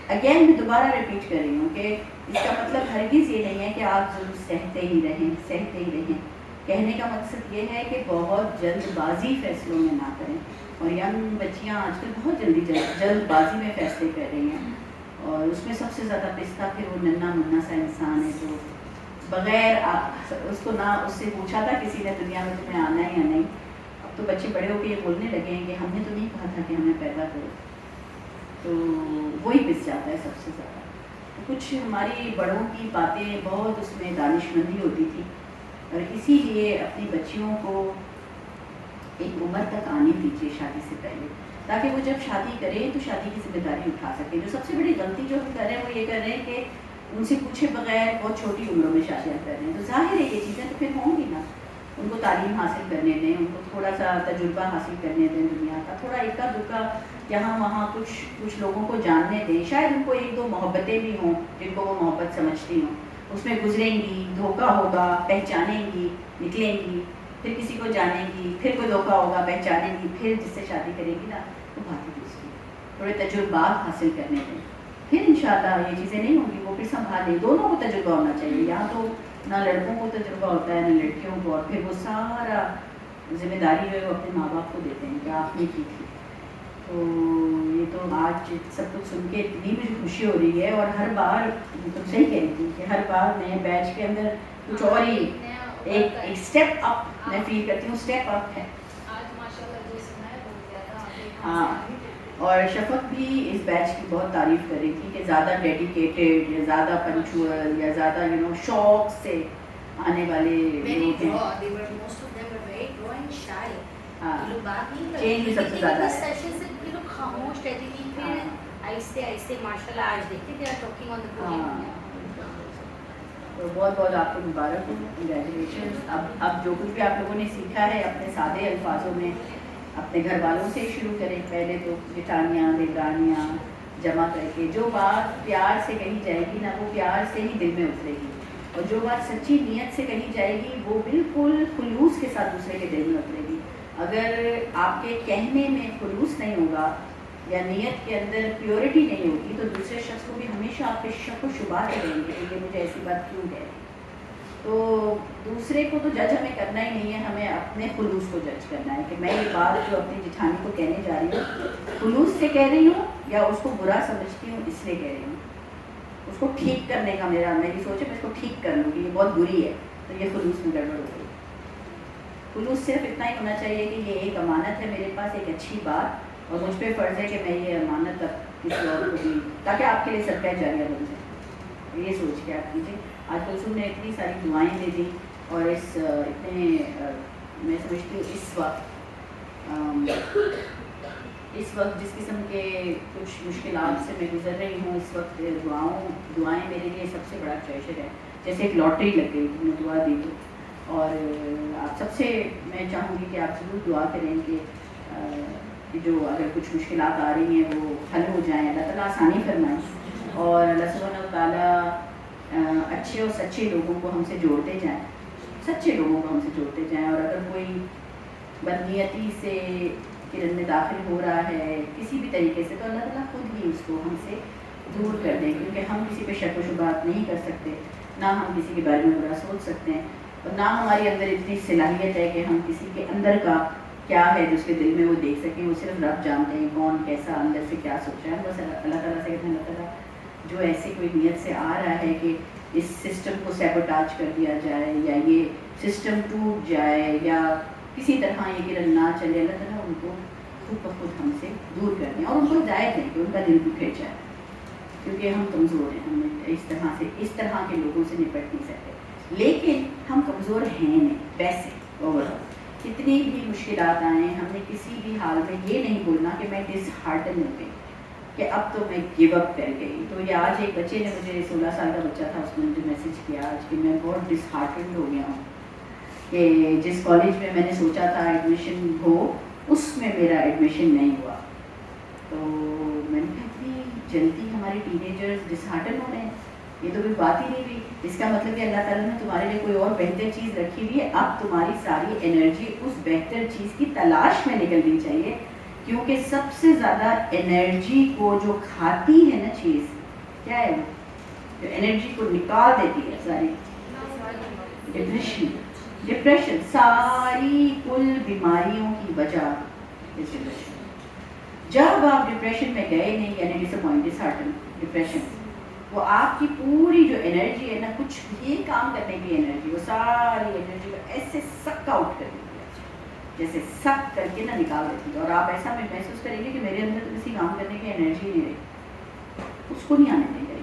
اگین میں دوبارہ ریپیٹ کر رہی ہوں کہ اس کا مطلب ہرگز یہ نہیں ہے کہ آپ ضرور سہتے ہی رہیں. کہنے کا مقصد یہ ہے کہ بہت جلد بازی فیصلوں میں نہ کریں. اور ینگ بچیاں آج کل بہت جلد بازی میں فیصلے کر رہی ہیں، اور اس میں سب سے زیادہ پستہ پھر وہ ننا منا سا انسان ہے جو بغیر اس کو نہ اس سے پوچھا تھا کسی نے دنیا میں تمہیں آنا ہے یا نہیں. اب تو بچے بڑے ہو کے یہ بولنے لگے ہیں کہ ہم نے تو نہیں کہا تھا کہ ہمیں پیدا کرو. تو وہی پس جاتا ہے سب سے زیادہ. کچھ ہماری بڑوں کی باتیں بہت اس میں دانش مندی ہوتی تھی، اور اسی لیے اپنی بچیوں کو ایک عمر تک آنے دیجیے شادی سے پہلے، تاکہ وہ جب شادی کریں تو شادی کی ذمہ داری اٹھا سکیں. جو سب سے بڑی غلطی جو ہم کر رہے ہیں وہ یہ کر رہے ہیں کہ ان سے پوچھے بغیر بہت چھوٹی عمروں میں شادیاں کر رہے ہیں. تو ظاہر ہے یہ چیزیں تو پھر ہوں گی نا. ان کو تعلیم حاصل کرنے دیں، ان کو تھوڑا سا تجربہ حاصل کرنے دیں دنیا کا، تھوڑا اکا دکا یہاں وہاں کچھ لوگوں کو جاننے دیں. شاید ان کو 1-2 محبتیں بھی ہوں جن کو وہ محبت سمجھتی ہوں، اس میں گزریں گی، دھوکہ ہوگا، پہچانیں گی، نکلیں گی، پھر کسی کو جانیں گی، پھر کوئی دھوکہ ہوگا، پہچانیں گی، پھر جس سے شادی کرے گی نا وہ بات ہی دوسری. تھوڑے تجربات حاصل کرنے دیں، پھر انشاءاللہ یہ چیزیں نہیں ہوں گی. وہ پھر سنبھالیں. دونوں کو تجربہ ہونا چاہیے. یہاں تو نہ لڑکوں کو تجربہ ہوتا ہے نہ لڑکیوں کو، اور پھر وہ سارا ذمہ داری جو ہے وہ اپنے ماں باپ کو دیتے ہیں کہ آپ نے کی تھی. تو یہ تو آج سب کچھ سن کے اتنی مجھے خوشی ہو رہی ہے. اور ہر بار تم صحیح کہہ رہی تھی کہ ہر بار نئے بیچ کے اندر کچھ اور ہی एक स्टेप अप मैं फील करती हूँ, स्टेप अप है। आज माशाल्लाह जो सुना है बहुत ज़्यादा आगे हाँ, और शफक भी इस बैच की बहुत तारीफ़ कर रही थी कि ज़्यादा डेडिकेटेड या ज़्यादा पंचुअल या ज़्यादा शौक से आने वाले लोग हैं। हाँ, चेंज भी सबसे ज़्यादा है। खामोश रहती थी, फिर आहिस्ते आहिस्ते माशाल्लाह आज देखते थे टॉकिंग ऑन द पोडियम। तो बहुत बहुत आपको मुबारक हो, कंग्रेचुलेशन। अब जो कुछ भी आप लोगों ने सीखा है अपने सादे अल्फाजों में अपने घर वालों से शुरू करें। पहले तो जेठानियाँ देवरानियाँ जमा करके जो बात प्यार से कही जाएगी ना, वो प्यार से ही दिल में उतरेगी, और जो बात सच्ची नीयत से कही जाएगी वो बिल्कुल खुलूस के साथ दूसरे के दिल में उतरेगी। अगर आपके कहने में खुलूस नहीं होगा या नीयत के अंदर प्योरिटी नहीं होगी तो दूसरे शख्स को भी हमेशा आप पे शक व शुबहात करेंगे कि ये मुझे ऐसी बात क्यों कह रही। तो दूसरे को तो जज हमें करना ही नहीं है, हमें अपने खुलूस को जज करना है कि मैं ये बात जो अपनी जिठानी को कहने जा रही हूँ खुलूस से कह रही हूँ या उसको बुरा समझती हूँ इसलिए कह रही हूँ। उसको ठीक करने का मेरी सोच है, मैं इसको ठीक कर लूँगी, ये बहुत बुरी है तो ये खुलूस में गड़बड़ हो गई। खुलूस सिर्फ इतना ही होना चाहिए कि ये एक अमानत है मेरे पास, एक अच्छी बात, और मुझ पे फ़र्ज़ है कि मैं ये अमानत अब किसी और को दी ताकि आपके लिए सदका जारिया बन जाए। ये सोच के आप कीजिए। आज कुलसुम ने इतनी सारी दुआएं दे दी और मैं समझती हूँ इस वक्त जिस किस्म के कुछ मुश्किलात से मैं गुजर रही हूँ, इस वक्त दुआएं मेरे लिए सबसे बड़ा ट्रेजर है। जैसे एक लॉटरी लग गई, तुमने दुआ दी तो, और आप सबसे मैं चाहूँगी कि आप ज़रूर दुआ करें कि जो अगर कुछ मुश्किलात आ रही हैं वो हल हो जाएँ, अल्लाह ताला आसानी फरमाए और अल्लाह सुब्हानहू व तआला अच्छे और सच्चे लोगों को हमसे जोड़ते जाएँ, सच्चे लोगों को हमसे जोड़ते जाएँ। और अगर कोई बदनीयती से किरण में दाखिल हो रहा है किसी भी तरीके से, तो अल्लाह ताला खुद ही उसको हमसे दूर कर दें, क्योंकि हम किसी पे शक व शुबहात नहीं कर सकते, ना हम किसी के बारे में बुरा सोच सकते हैं, और ना हमारे अंदर इतनी सलाहियत है कि हम किसी के अंदर का क्या है जो उसके दिल में वो देख सकें। वो सिर्फ रब जानते हैं कौन कैसा अंदर से क्या सोच रहा है। बस अल्लाह ताला से कहते हैं, अल्लाह ताला जो ऐसी कोई नीयत से आ रहा है कि इस सिस्टम को सैबोटाज कर दिया जाए या ये सिस्टम टूट जाए या किसी तरह ये किरण ना चले, अल्लाह ताला उनको खुद ब खुद हमसे दूर कर दें और उनको हिदायत दें कि उनका दिल भी फिर जाए, क्योंकि हम कमज़ोर हैं, हम इस तरह के लोगों से निपट नहीं सकते। लेकिन हम कमज़ोर हैं नहीं, वैसे ओवरऑल कितनी भी मुश्किलात आएँ, हमने किसी भी हाल में ये नहीं बोलना कि मैं डिसहार्टन हो गई, कि अब तो मैं गिव अप कर गई। तो ये आज एक बच्चे ने मुझे 16 साल का बच्चा था, उसने मुझे मैसेज किया आज कि मैं बहुत डिसहार्टेंड हो गया हूँ कि जिस कॉलेज में मैंने सोचा था एडमिशन हो उसमें मेरा एडमिशन नहीं हुआ। तो मैंने कहा इतनी जल्दी हमारे टीनेजर्स डिसहार्टन हो रहे हैं, ये तो कोई बात ही नहीं हुई। इसका मतलब कि अल्लाह ताला ने तुम्हारे लिए कोई और बेहतर चीज़ रखी हुई है, अब तुम्हारी सारी एनर्जी उस बेहतर चीज़ की तलाश में निकलनी चाहिए, क्योंकि सबसे ज़्यादा एनर्जी को जो खाती है ना चीज़, क्या है वो जो एनर्जी को निकाल देती है सारी, डिप्रेशन सारी कुल बीमारियों की वजह इस डिप्रेशन। जब आप डिप्रेशन में गए नहीं, यानी डिसअपॉइंट, डिसहार्टन, डिप्रेशन, वो आपकी पूरी जो एनर्जी है ना, कुछ भी काम करने की एनर्जी, वो सारी एनर्जी को ऐसे सक आउट कर देती है, जैसे सक करके ना निकाल देती है। और आप ऐसा महसूस करेंगे कि मेरे अंदर किसी काम करने की एनर्जी नहीं रही, उसको नहीं आने देंगे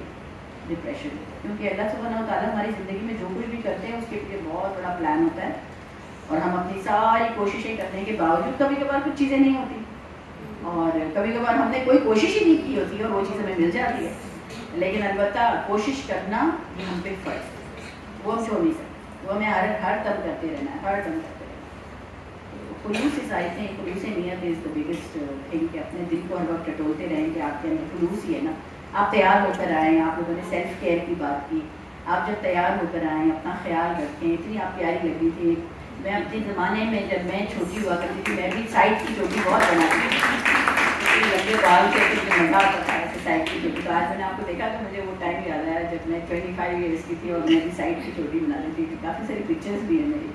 डिप्रेशन, क्योंकि अल्लाह सुब्हानहू व तआला हमारी ज़िंदगी में जो कुछ भी करते हैं उसके लिए बहुत बड़ा प्लान होता है, और हम अपनी सारी कोशिशें करने के बावजूद कभी कभार कुछ चीज़ें नहीं होती, और कभी कभार हमने कोई कोशिश ही नहीं की होती और वो चीज़ हमें मिल जाती है। लेकिन अलबत्ता कोशिश करना ये हम पे फ़र्ज़ है, वो हम छोड़ नहीं सकते, वो हमें हर दम करते रहना है, हर दम करते रहना है। खुलूस इस आई थिंक, खुलूस नीयत इज़ द बिगेस्ट थिंग, कि अपने दिल को हर वक्त टटोलते रहें कि आपके अंदर खुलूस ही है ना। आप तैयार होकर आएँ, आप लोगों ने सेल्फ केयर की बात की, आप जब तैयार होकर आएँ अपना ख्याल रखें। इतनी आप प्यारी लगी थी। मैं अपने ज़माने में जब मैं छोटी हुआ करती थी, मैं भी साइड की चोटी बहुत बनाती थी, लंबे बाल के मज़ा आता था ऐसे साइड की चोटी। तो आज मैंने आपको देखा तो मुझे वो टाइम याद आया जब मैं 25 ईयर्स की थी और मैं भी साइड की चोटी बना लेती थी। काफ़ी सारी पिक्चर्स भी हैं मेरी।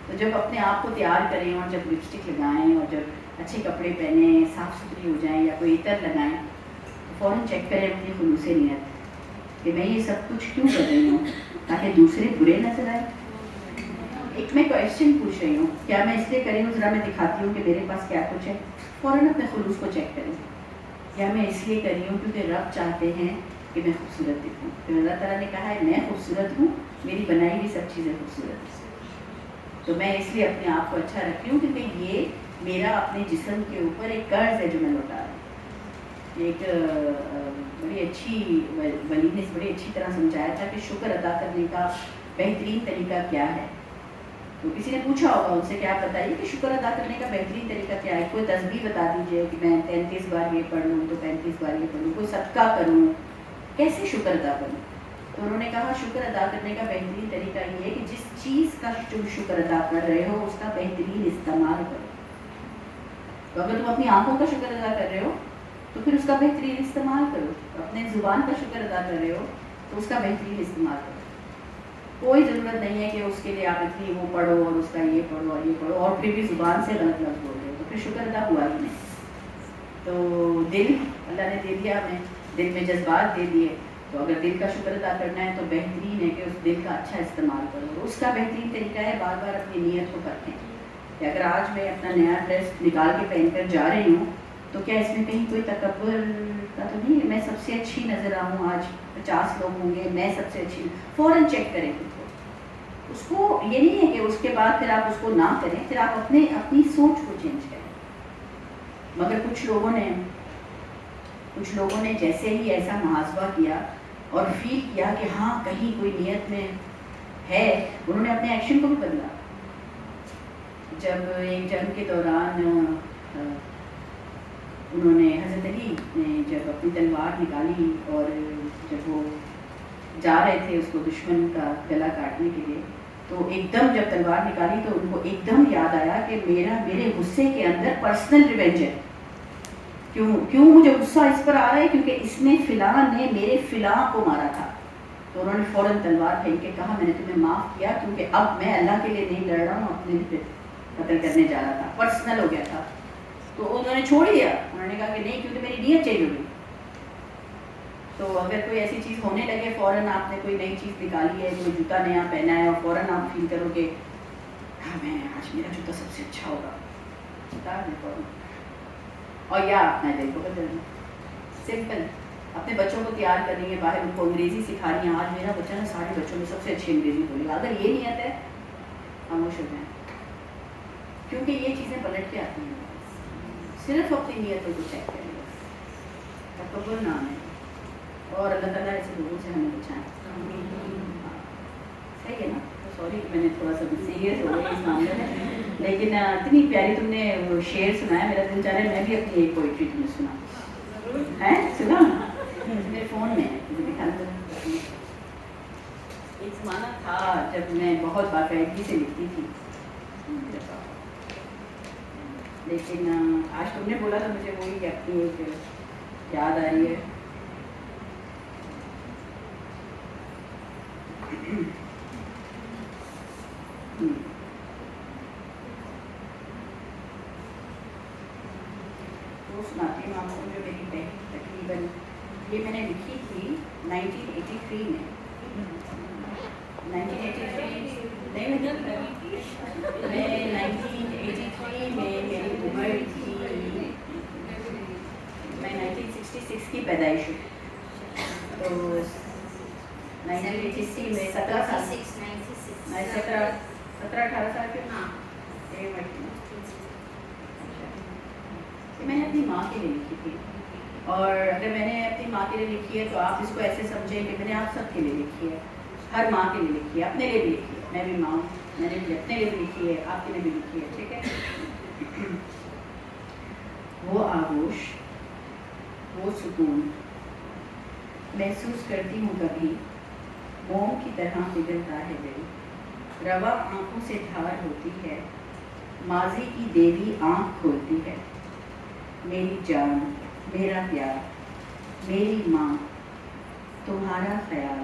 तो जब अपने आप को तैयार करें और जब लिपस्टिक लगाएं और जब अच्छे कपड़े पहने, साफ़ सुथरी हो जाएं या कोई इतर लगाएं, तो फ़ौरन चेक करें अपनी खुलूस नीयत कि मैं ये सब कुछ क्यों कर रही हूँ, ताकि दूसरे बुरे नजर आए। एक मैं क्वेश्चन पूछ रही हूँ, क्या मैं इसलिए कर रही हूँ, ज़रा मैं दिखाती हूँ कि मेरे पास क्या कुछ है, फ़ौरन अपने खुलूस को चेक करें। क्या मैं इसलिए कर रही हूँ क्योंकि रब चाहते हैं कि मैं खूबसूरत दिखूँ। तो अल्लाह ताला ने कहा है मैं खूबसूरत हूँ, मेरी बनाई हुई सब चीज़ें खूबसूरत हैं। तो मैं इसलिए अपने आप को अच्छा रखती हूँ क्योंकि ये मेरा अपने जिस्म के ऊपर एक कर्ज है जो मैं लौटा रही हूँ। एक बड़ी अच्छी वली ने बड़ी अच्छी तरह समझाया था कि शुक्र अदा करने का बेहतरीन तरीका क्या है। तो किसी ने पूछा होगा उनसे कि आप बताइए कि शुक्र अदा करने का बेहतरीन तरीका क्या है, कोई तस्बीह बता दीजिए कि मैं 33 बार ये पढ़ लूँ तो 35 बार ये पढ़ लूँ, कोई सदका करूँ, कैसे शुक्र अदा करूँ। तो उन्होंने कहा शुक्र अदा करने का बेहतरीन तरीका ये है कि जिस चीज़ का तुम शुक्र अदा कर रहे हो उसका बेहतरीन इस्तेमाल करो। तो अगर तुम अपनी आँखों का शुक्र अदा कर रहे हो तो फिर उसका बेहतरीन इस्तेमाल करो, अपने ज़ुबान का शुक्र अदा कर रहे हो तो उसका बेहतरीन इस्तेमाल करो। कोई ज़रूरत नहीं है कि उसके लिए आप इतनी वो पढ़ो और उसका ये पढ़ो और ये पढ़ो और फिर भी ज़ुबान से गलत लफ्ज़ बोल रहे हो तो फिर शुक्र अदा हुआ ही नहीं। तो दिल अल्लाह ने दे दिया, हमें दिल में जज्बात दे दिए, तो अगर दिल का शुक्र अदा करना है तो बेहतरीन है कि उस दिल का अच्छा इस्तेमाल करो। उसका बेहतरीन तरीका है बार बार अपनी नीयत को परखें कि अगर आज मैं अपना नया ड्रेस निकाल के पहन कर जा रही हूँ तो क्या इसमें कहीं कोई तकब्बुर का तो नहीं है, मैं सबसे अच्छी नज़र आऊँ, आज 50 लोग होंगे मैं सबसे अच्छी, फ़ौरन चेक करें खुद को। उसको ये नहीं है कि उसके बाद फिर आप उसको ना करें, फिर आप अपनी सोच को चेंज करें। मगर कुछ लोगों ने जैसे ही ऐसा मुहासबा किया और फील किया कि हाँ कहीं कोई नियत में है, उन्होंने अपने एक्शन को भी बदला। जब एक जंग के दौरान उन्होंने हज़रत अली ने जब अपनी तलवार निकाली और जब वो जा रहे थे उसको दुश्मन का गला काटने के लिए, तो एकदम जब तलवार निकाली तो उनको एकदम याद आया कि मेरे गुस्से के अंदर पर्सनल रिवेंज है। क्यों मुझे गुस्सा इस पर आ रहा है, क्योंकि इसने फ़िलाँ ने मेरे फ़िलाँ को मारा था। तो उन्होंने फ़ौरन तलवार फेंक के कहा मैंने तुम्हें माफ़ किया क्योंकि अब मैं अल्लाह के लिए नहीं लड़ रहा हूँ, अपने लिए कत्ल करने जा रहा था, पर्सनल हो गया था। तो उन्होंने छोड़ दिया, उन्होंने कहा कि नहीं क्योंकि मेरी नीयत चेंज हो गई। तो अगर कोई ऐसी चीज़ होने लगे, फ़ौरन आपने कोई नई चीज़ निकाली है, कोई जूता नया पहना है और फ़ौरन आप फील करोगे हाँ मैं आज मेरा जूता सबसे अच्छा होगा, उतार दें फ़ौरन और या अपना दिल को बदलना। सिंपल, अपने बच्चों को तैयार करनी है, बाहर उनको अंग्रेज़ी सिखानी है, आज मेरा बच्चा ना सारे बच्चों में सबसे अच्छी अंग्रेज़ी बोलेगा, अगर ये नियत है खामोश हो जाए, क्योंकि ये चीज़ें पलट के आती हैं। सिर्फ अपनी नीयतों को चेक करें, तकब्बुर ना है, और अल्लाह ताला ऐसे लोगों से हमें बचाएं। सही है ना? तो सॉरी कि मैंने थोड़ा सा सीरियस हो गई इस मामले में, लेकिन इतनी प्यारी तुमने वो शेर सुनाया, मेरा दिल चाह रहा है मैं भी अपनी एक पोइट्री तुम्हें सुना है, सुना मेरे फ़ोन में है, दिखा दो। एक ज़माना था जब मैं बहुत बाकायदगी से लिखती थी, लेकिन आज तुमने बोला तो मुझे वही अपनी एक याद आ रही है। वो सुनाती हूँ आपको जो मेरी तकरीबन ये मैंने लिखी थी 1983 में। 1983 नहीं मैं 1983 में मेरी उम्र थी, मैं 1966 की पैदाइश हूँ, तो 1983 में 17 साल, मैं 17-18 साल की हाँ मैंने अपनी माँ के लिए लिखी थी। और अगर मैंने अपनी माँ के लिए लिखी है तो आप इसको ऐसे समझें कि मैंने आप सब के लिए लिखी है, हर माँ के लिए लिखी है, अपने लिए भी लिखी है, मैं भी माँ हूँ, मैंने भी अपने लिए भी लिखी है, आपके लिए भी लिखी है, ठीक है। वो आगोश, वो सुकून महसूस करती हूँ कभी, मोम की तरह पिघलता है दिल, रवा आँखों से धार होती है, माजी की देवी आँख खोलती है, मेरी जान, मेरा प्यार, मेरी माँ, तुम्हारा ख्याल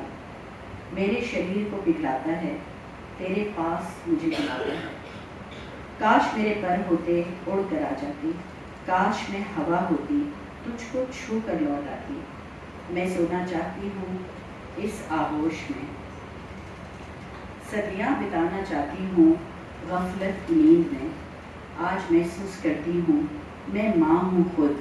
मेरे शरीर को पिघलाता है, तेरे पास मुझे बुलाता है। काश मेरे पर होते उड़ कर आ जाती, काश मैं हवा होती तुझको छू कर लौट आती। मैं सोना चाहती हूँ इस आगोश में, صدیاں بتانا چاہتی ہوں غفلت کی نیند میں، آج محسوس کرتی ہوں میں ماں ہوں خود،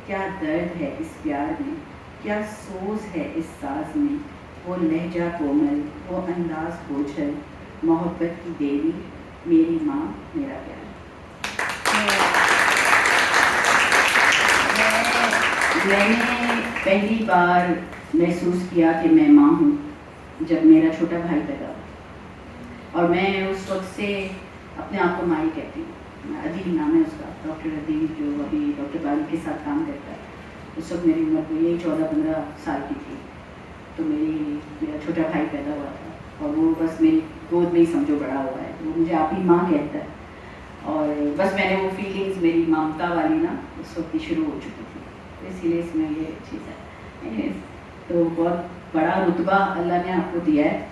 کیا درد ہے اس پیار میں، کیا سوز ہے اس ساز میں، وہ لہجہ کومل، وہ انداز بوجھل، محبت کی دیوی، میری ماں میرا پیار۔ میں نے پہلی بار محسوس کیا کہ میں ماں ہوں جب میرا چھوٹا بھائی پیدا ہوا، اور میں اس وقت سے اپنے آپ کو مائی کہتی ہوں۔ ادیب نام ہے اس کا، ڈاکٹر ادیب، جو ابھی ڈاکٹر بارک کے ساتھ کام کرتا ہے۔ اس وقت میری عمر کو یہی 14-15 سال کی تھی، تو میرا چھوٹا بھائی پیدا ہوا تھا، اور وہ بس میری گود میں ہی سمجھو بڑا ہوا ہے، تو وہ مجھے آپ ہی ماں کہتا ہے، اور بس میں نے وہ فیلنگز میری ممتا والی نا اس وقت ہی شروع ہو چکی تھی، اسی لیے اس میں یہ چیز ہے۔ تو بہت بڑا رتبہ اللہ نے آپ کو دیا ہے،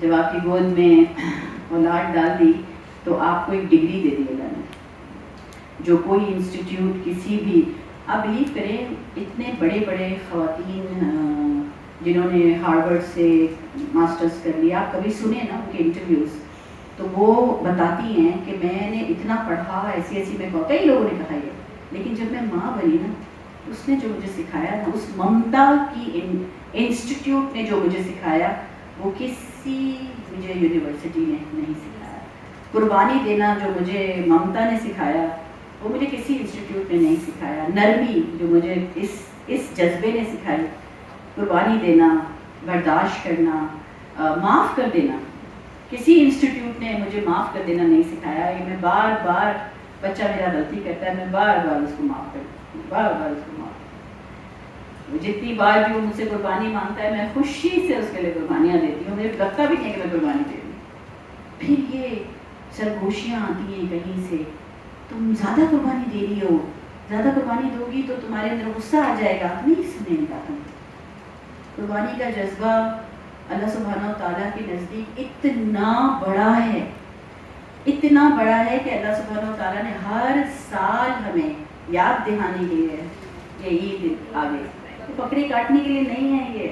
جب آپ کی گود میں اولاد ڈال دی تو آپ کو ایک ڈگری دے دی اللہ نے، جو کوئی انسٹیٹیوٹ کسی بھی، آپ بلیو کریں اتنے بڑے بڑے خواتین جنہوں نے ہارورڈ سے ماسٹرز کر لیا، آپ کبھی سنیں نا ان کے انٹرویوز، تو وہ بتاتی ہیں کہ میں نے اتنا پڑھا، ایسی ایسی میں کئی لوگوں نے کہا یہ، لیکن جب میں ماں بنی نا، اس نے جو مجھے سکھایا نا، اس ممتا کی انسٹیٹیوٹ نے جو مجھے سکھایا، وہ کسی مجھے یونیورسٹی نے نہیں سکھایا۔ قربانی دینا جو مجھے ممتا نے سکھایا، وہ مجھے کسی انسٹیٹیوٹ نے نہیں سکھایا۔ نرمی جو مجھے اس جذبے نے سکھائی، قربانی دینا، برداشت کرنا، معاف کر دینا، کسی انسٹیٹیوٹ نے مجھے معاف کر دینا نہیں سکھایا۔ یہ میں بار بار، بچہ میرا غلطی کرتا ہے، میں بار بار اس کو معاف کرتی ہوں، بار بار اس کو معاف کرتی ہوں۔ جتنی بار جو مجھ سے قربانی مانگتا ہے، میں خوشی سے اس کے لیے قربانیاں دیتی ہوں، مجھے لگتا بھی نہیں کہ میں قربانی دے دوں۔ پھر یہ سرگوشیاں آتی ہیں کہیں سے، تم زیادہ قربانی دے رہی ہو، زیادہ قربانی دو گی تو تمہارے اندر غصہ آ جائے گا۔ نہیں سنیں باتوں، قربانی کا جذبہ اللہ سبحانہ و تعالیٰ کے نزدیک اتنا بڑا ہے، اتنا بڑا ہے کہ اللہ سبحانہ و تعالیٰ نے ہر سال ہمیں یاد دہانی دی ہے کہ عید آ گئی، بکرے کاٹنے کے لیے نہیں ہے یہ۔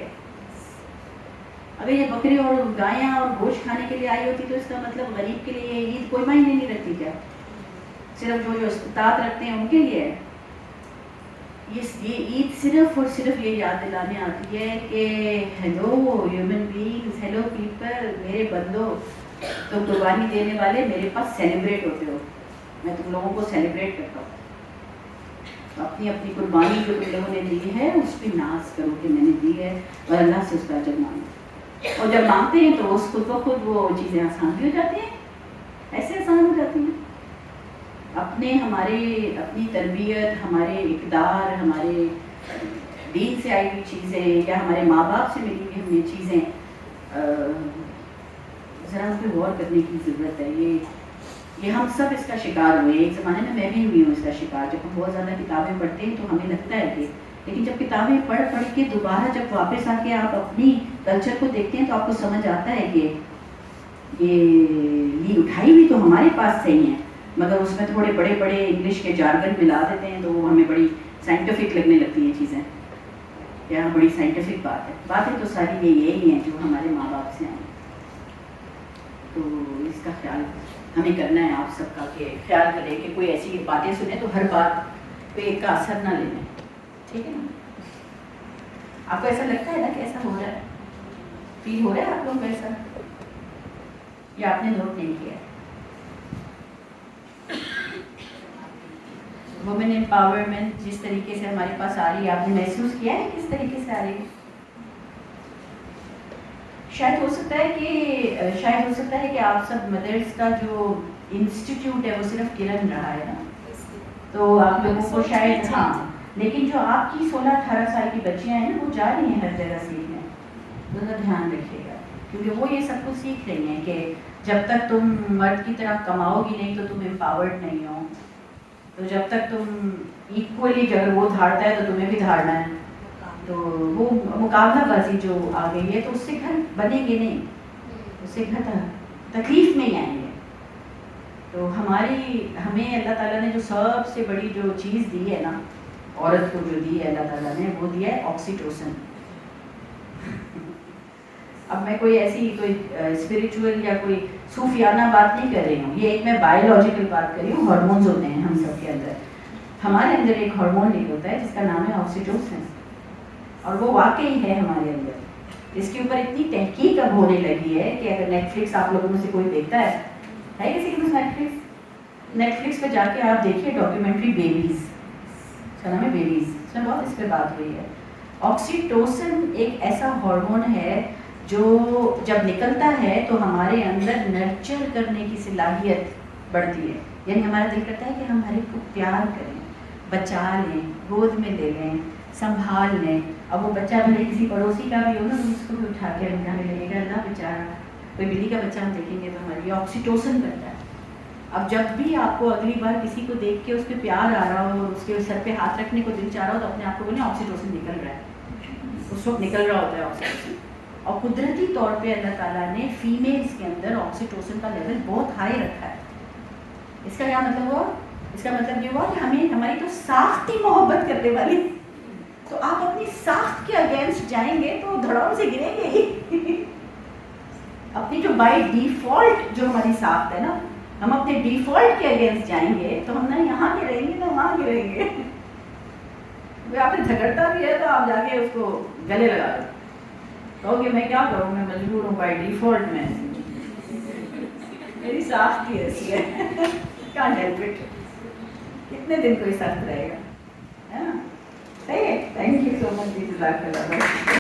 اگر یہ بکرے اور گایاں اور گوشت کھانے کے لیے آئی ہوتی تو اس کا مطلب غریب کے لیے یہ عید کوئی معنی نہیں رکھتی کیا؟ صرف جو استطاعت رکھتے ہیں ان کے لیے ہے یہ عید، صرف اور صرف یہ یاد دلانے آتی ہے کہ hello human beings, hello people, میرے بندو، تم قربانی دینے والے میرے پاس سیلیبریٹ ہوتے ہو، میں تم لوگوں کو سیلیبریٹ کرتا ہوں۔ اپنی اپنی قربانی جو تم لوگوں نے دی ہے اس پہ ناز کرو کہ میں نے دی ہے، اور اللہ سے اس کا اجر مانگو، اور جب مانگتے ہیں تو اس خود بخود وہ چیزیں آسان بھی ہو جاتی ہیں، ایسے آسان ہو جاتی ہیں۔ اپنی تربیت، ہمارے اقدار، ہمارے دین سے آئی ہوئی چیزیں یا ہمارے ماں باپ سے ملی ہوئی ہمیں چیزیں، ذرا اس پہ غور کرنے کی ضرورت ہے۔ یہ ہم سب اس کا شکار ہوئے ہیں، ایک زمانے میں بھی ہوئی ہوں اس کا شکار۔ جب ہم بہت زیادہ کتابیں پڑھتے ہیں تو ہمیں لگتا ہے کہ، لیکن جب کتابیں پڑھ کے دوبارہ جب واپس آ کے آپ اپنی کلچر کو دیکھتے ہیں تو آپ کو سمجھ آتا ہے کہ یہ اٹھائی ہوئی تو ہمارے پاس سے ہی ہیں، مگر اس میں تھوڑے بڑے بڑے انگلش کے جارگن ملا دیتے ہیں تو وہ ہمیں بڑی سائنٹیفک لگنے لگتی ہیں چیزیں، یا بڑی سائنٹیفک بات ہے۔ باتیں تو ساری یہی ہیں جو ہمارے ماں باپ سے آئیں، تو اس کا خیال ہمیں کرنا ہے آپ سب کا، کہ خیال کریں کہ کوئی ایسی باتیں سنیں تو ہر بات پہ ایک کا اثر نہ لے لیں، ٹھیک ہے نا؟ آپ کو ایسا لگتا ہے نا کہ ایسا ہو رہا ہے، فیل ہو رہا ہے آپ لوگوں کو ایسا، یا آپ نے نوٹ نہیں کیا؟ وومن امپاورمنٹ جس طریقے سے ہمارے پاس آ رہی ہے، آپ نے محسوس کیا ہے کس طریقے سے آ رہی ہے؟ شاید ہو سکتا ہے کہ آپ سب مدرس کا جو انسٹیٹیوٹ ہے وہ صرف کرن رہا ہے نا، تو آپ لوگوں کو شاید، ہاں، لیکن جو آپ کی 16-18 سال کی بچیاں ہیں نا، وہ جا رہی ہیں ہر جگہ سیکھنے، ذرا دھیان رکھیے گا، کیونکہ وہ یہ سب کچھ سیکھ رہی ہیں کہ جب تک تم مرد کی طرح کماؤ گی نہیں تو تم امپاورڈ نہیں ہو، تو جب تک تم ایکولی اگر وہ دھاڑتا ہے تو تمہیں بھی دھاڑنا ہے، تو وہ مقابلہ بازی جو آ گئی ہے تو اس سے گھر بنے گے نہیں، اس سے گھر تکلیف میں ہی آئیں گے۔ تو ہمیں اللہ تعالیٰ نے جو سب سے بڑی جو چیز دی ہے نا، عورت کو جو دی ہے اللہ تعالیٰ نے، وہ دیا ہے آکسیٹوسن۔ اب میں کوئی ایسی کوئی اسپریچول یا کوئی صوفیانہ بات نہیں کر رہی ہوں, یہ ایک میں بایولوجیکل بات کر رہی ہوں. ہارمونز ہوتے ہیں ہم سب کے اندر, ہمارے اندر ایک ہارمون نکلتا ہے جس کا نام ہے آکسیٹوسن, اور وہ واقعی ہے ہمارے اندر. اس کے اوپر اتنی تحقیق اب ہونے لگی ہے کہ اگر نیٹ فلکس آپ لوگوں میں سے کوئی دیکھتا ہے کسی کے پاس نیٹ فلکس پہ جا کے آپ دیکھیے ڈاکیومنٹری بیبیز, اس کا نام ہے بیبیز, اس میں بہت اس پہ بات ہوئی ہے. آکسیٹوسن ایک ایسا ہارمون ہے جو جب نکلتا ہے تو ہمارے اندر نرچر کرنے کی صلاحیت بڑھتی ہے. یعنی ہمارا دل کرتا ہے کہ ہم ہر ایک کو پیار کریں, بچا لیں, گود میں لے لیں, سنبھال لیں. اب وہ بچہ بھلے کسی پڑوسی کا بھی ہو نا تو اس کو بھی اٹھا کے رکھنے لگے گا, اللہ بیچارہ. کوئی بلی کا بچہ ہم دیکھیں گے تو ہماری آکسیٹوسن بنتا ہے. اب جب بھی آپ کو اگلی بار کسی کو دیکھ کے اس پہ پیار آ رہا ہو, اس کے سر پہ ہاتھ رکھنے کو دل چاہ رہا ہو, تو اپنے آپ کو بولیں آکسیٹوسن نکل رہا ہے, اس وقت نکل رہا ہوتا ہے آکسیٹوسن. اور قدرتی طور پہ اللہ تعالیٰ نے فیمیلز کے اندر آکسیٹوسن کا لیول بہت ہائی رکھا ہے. اس کا کیا مطلب ہوا؟ اس کا مطلب یہ ہوا کہ ہمیں ہماری تو ساخت ہی محبت کرنے والی, تو آپ اپنی ساخت کے اگینسٹ جائیں گے تو دھڑام سے گریں گے ہی. اپنی جو بائی ڈیفالٹ جو ہماری ساخت ہے نا, ہم اپنے ڈیفالٹ کے اگینسٹ جائیں گے تو ہم نہ یہاں گریں گے نہ وہاں گریں گے. آپ نے جھگڑتا بھی ہے تو آپ جا کے اس کو گلے لگا دو, کہو کہ میں کیا کروں, میں مجبور ہوں بائی ڈیفالٹ, میں میری ساخت کی ایسی ہے, کانٹ ہیلپ اٹ. کتنے دن کوئی سخت رہے گا, ہے نا. صحیح ہے. Thank you so much.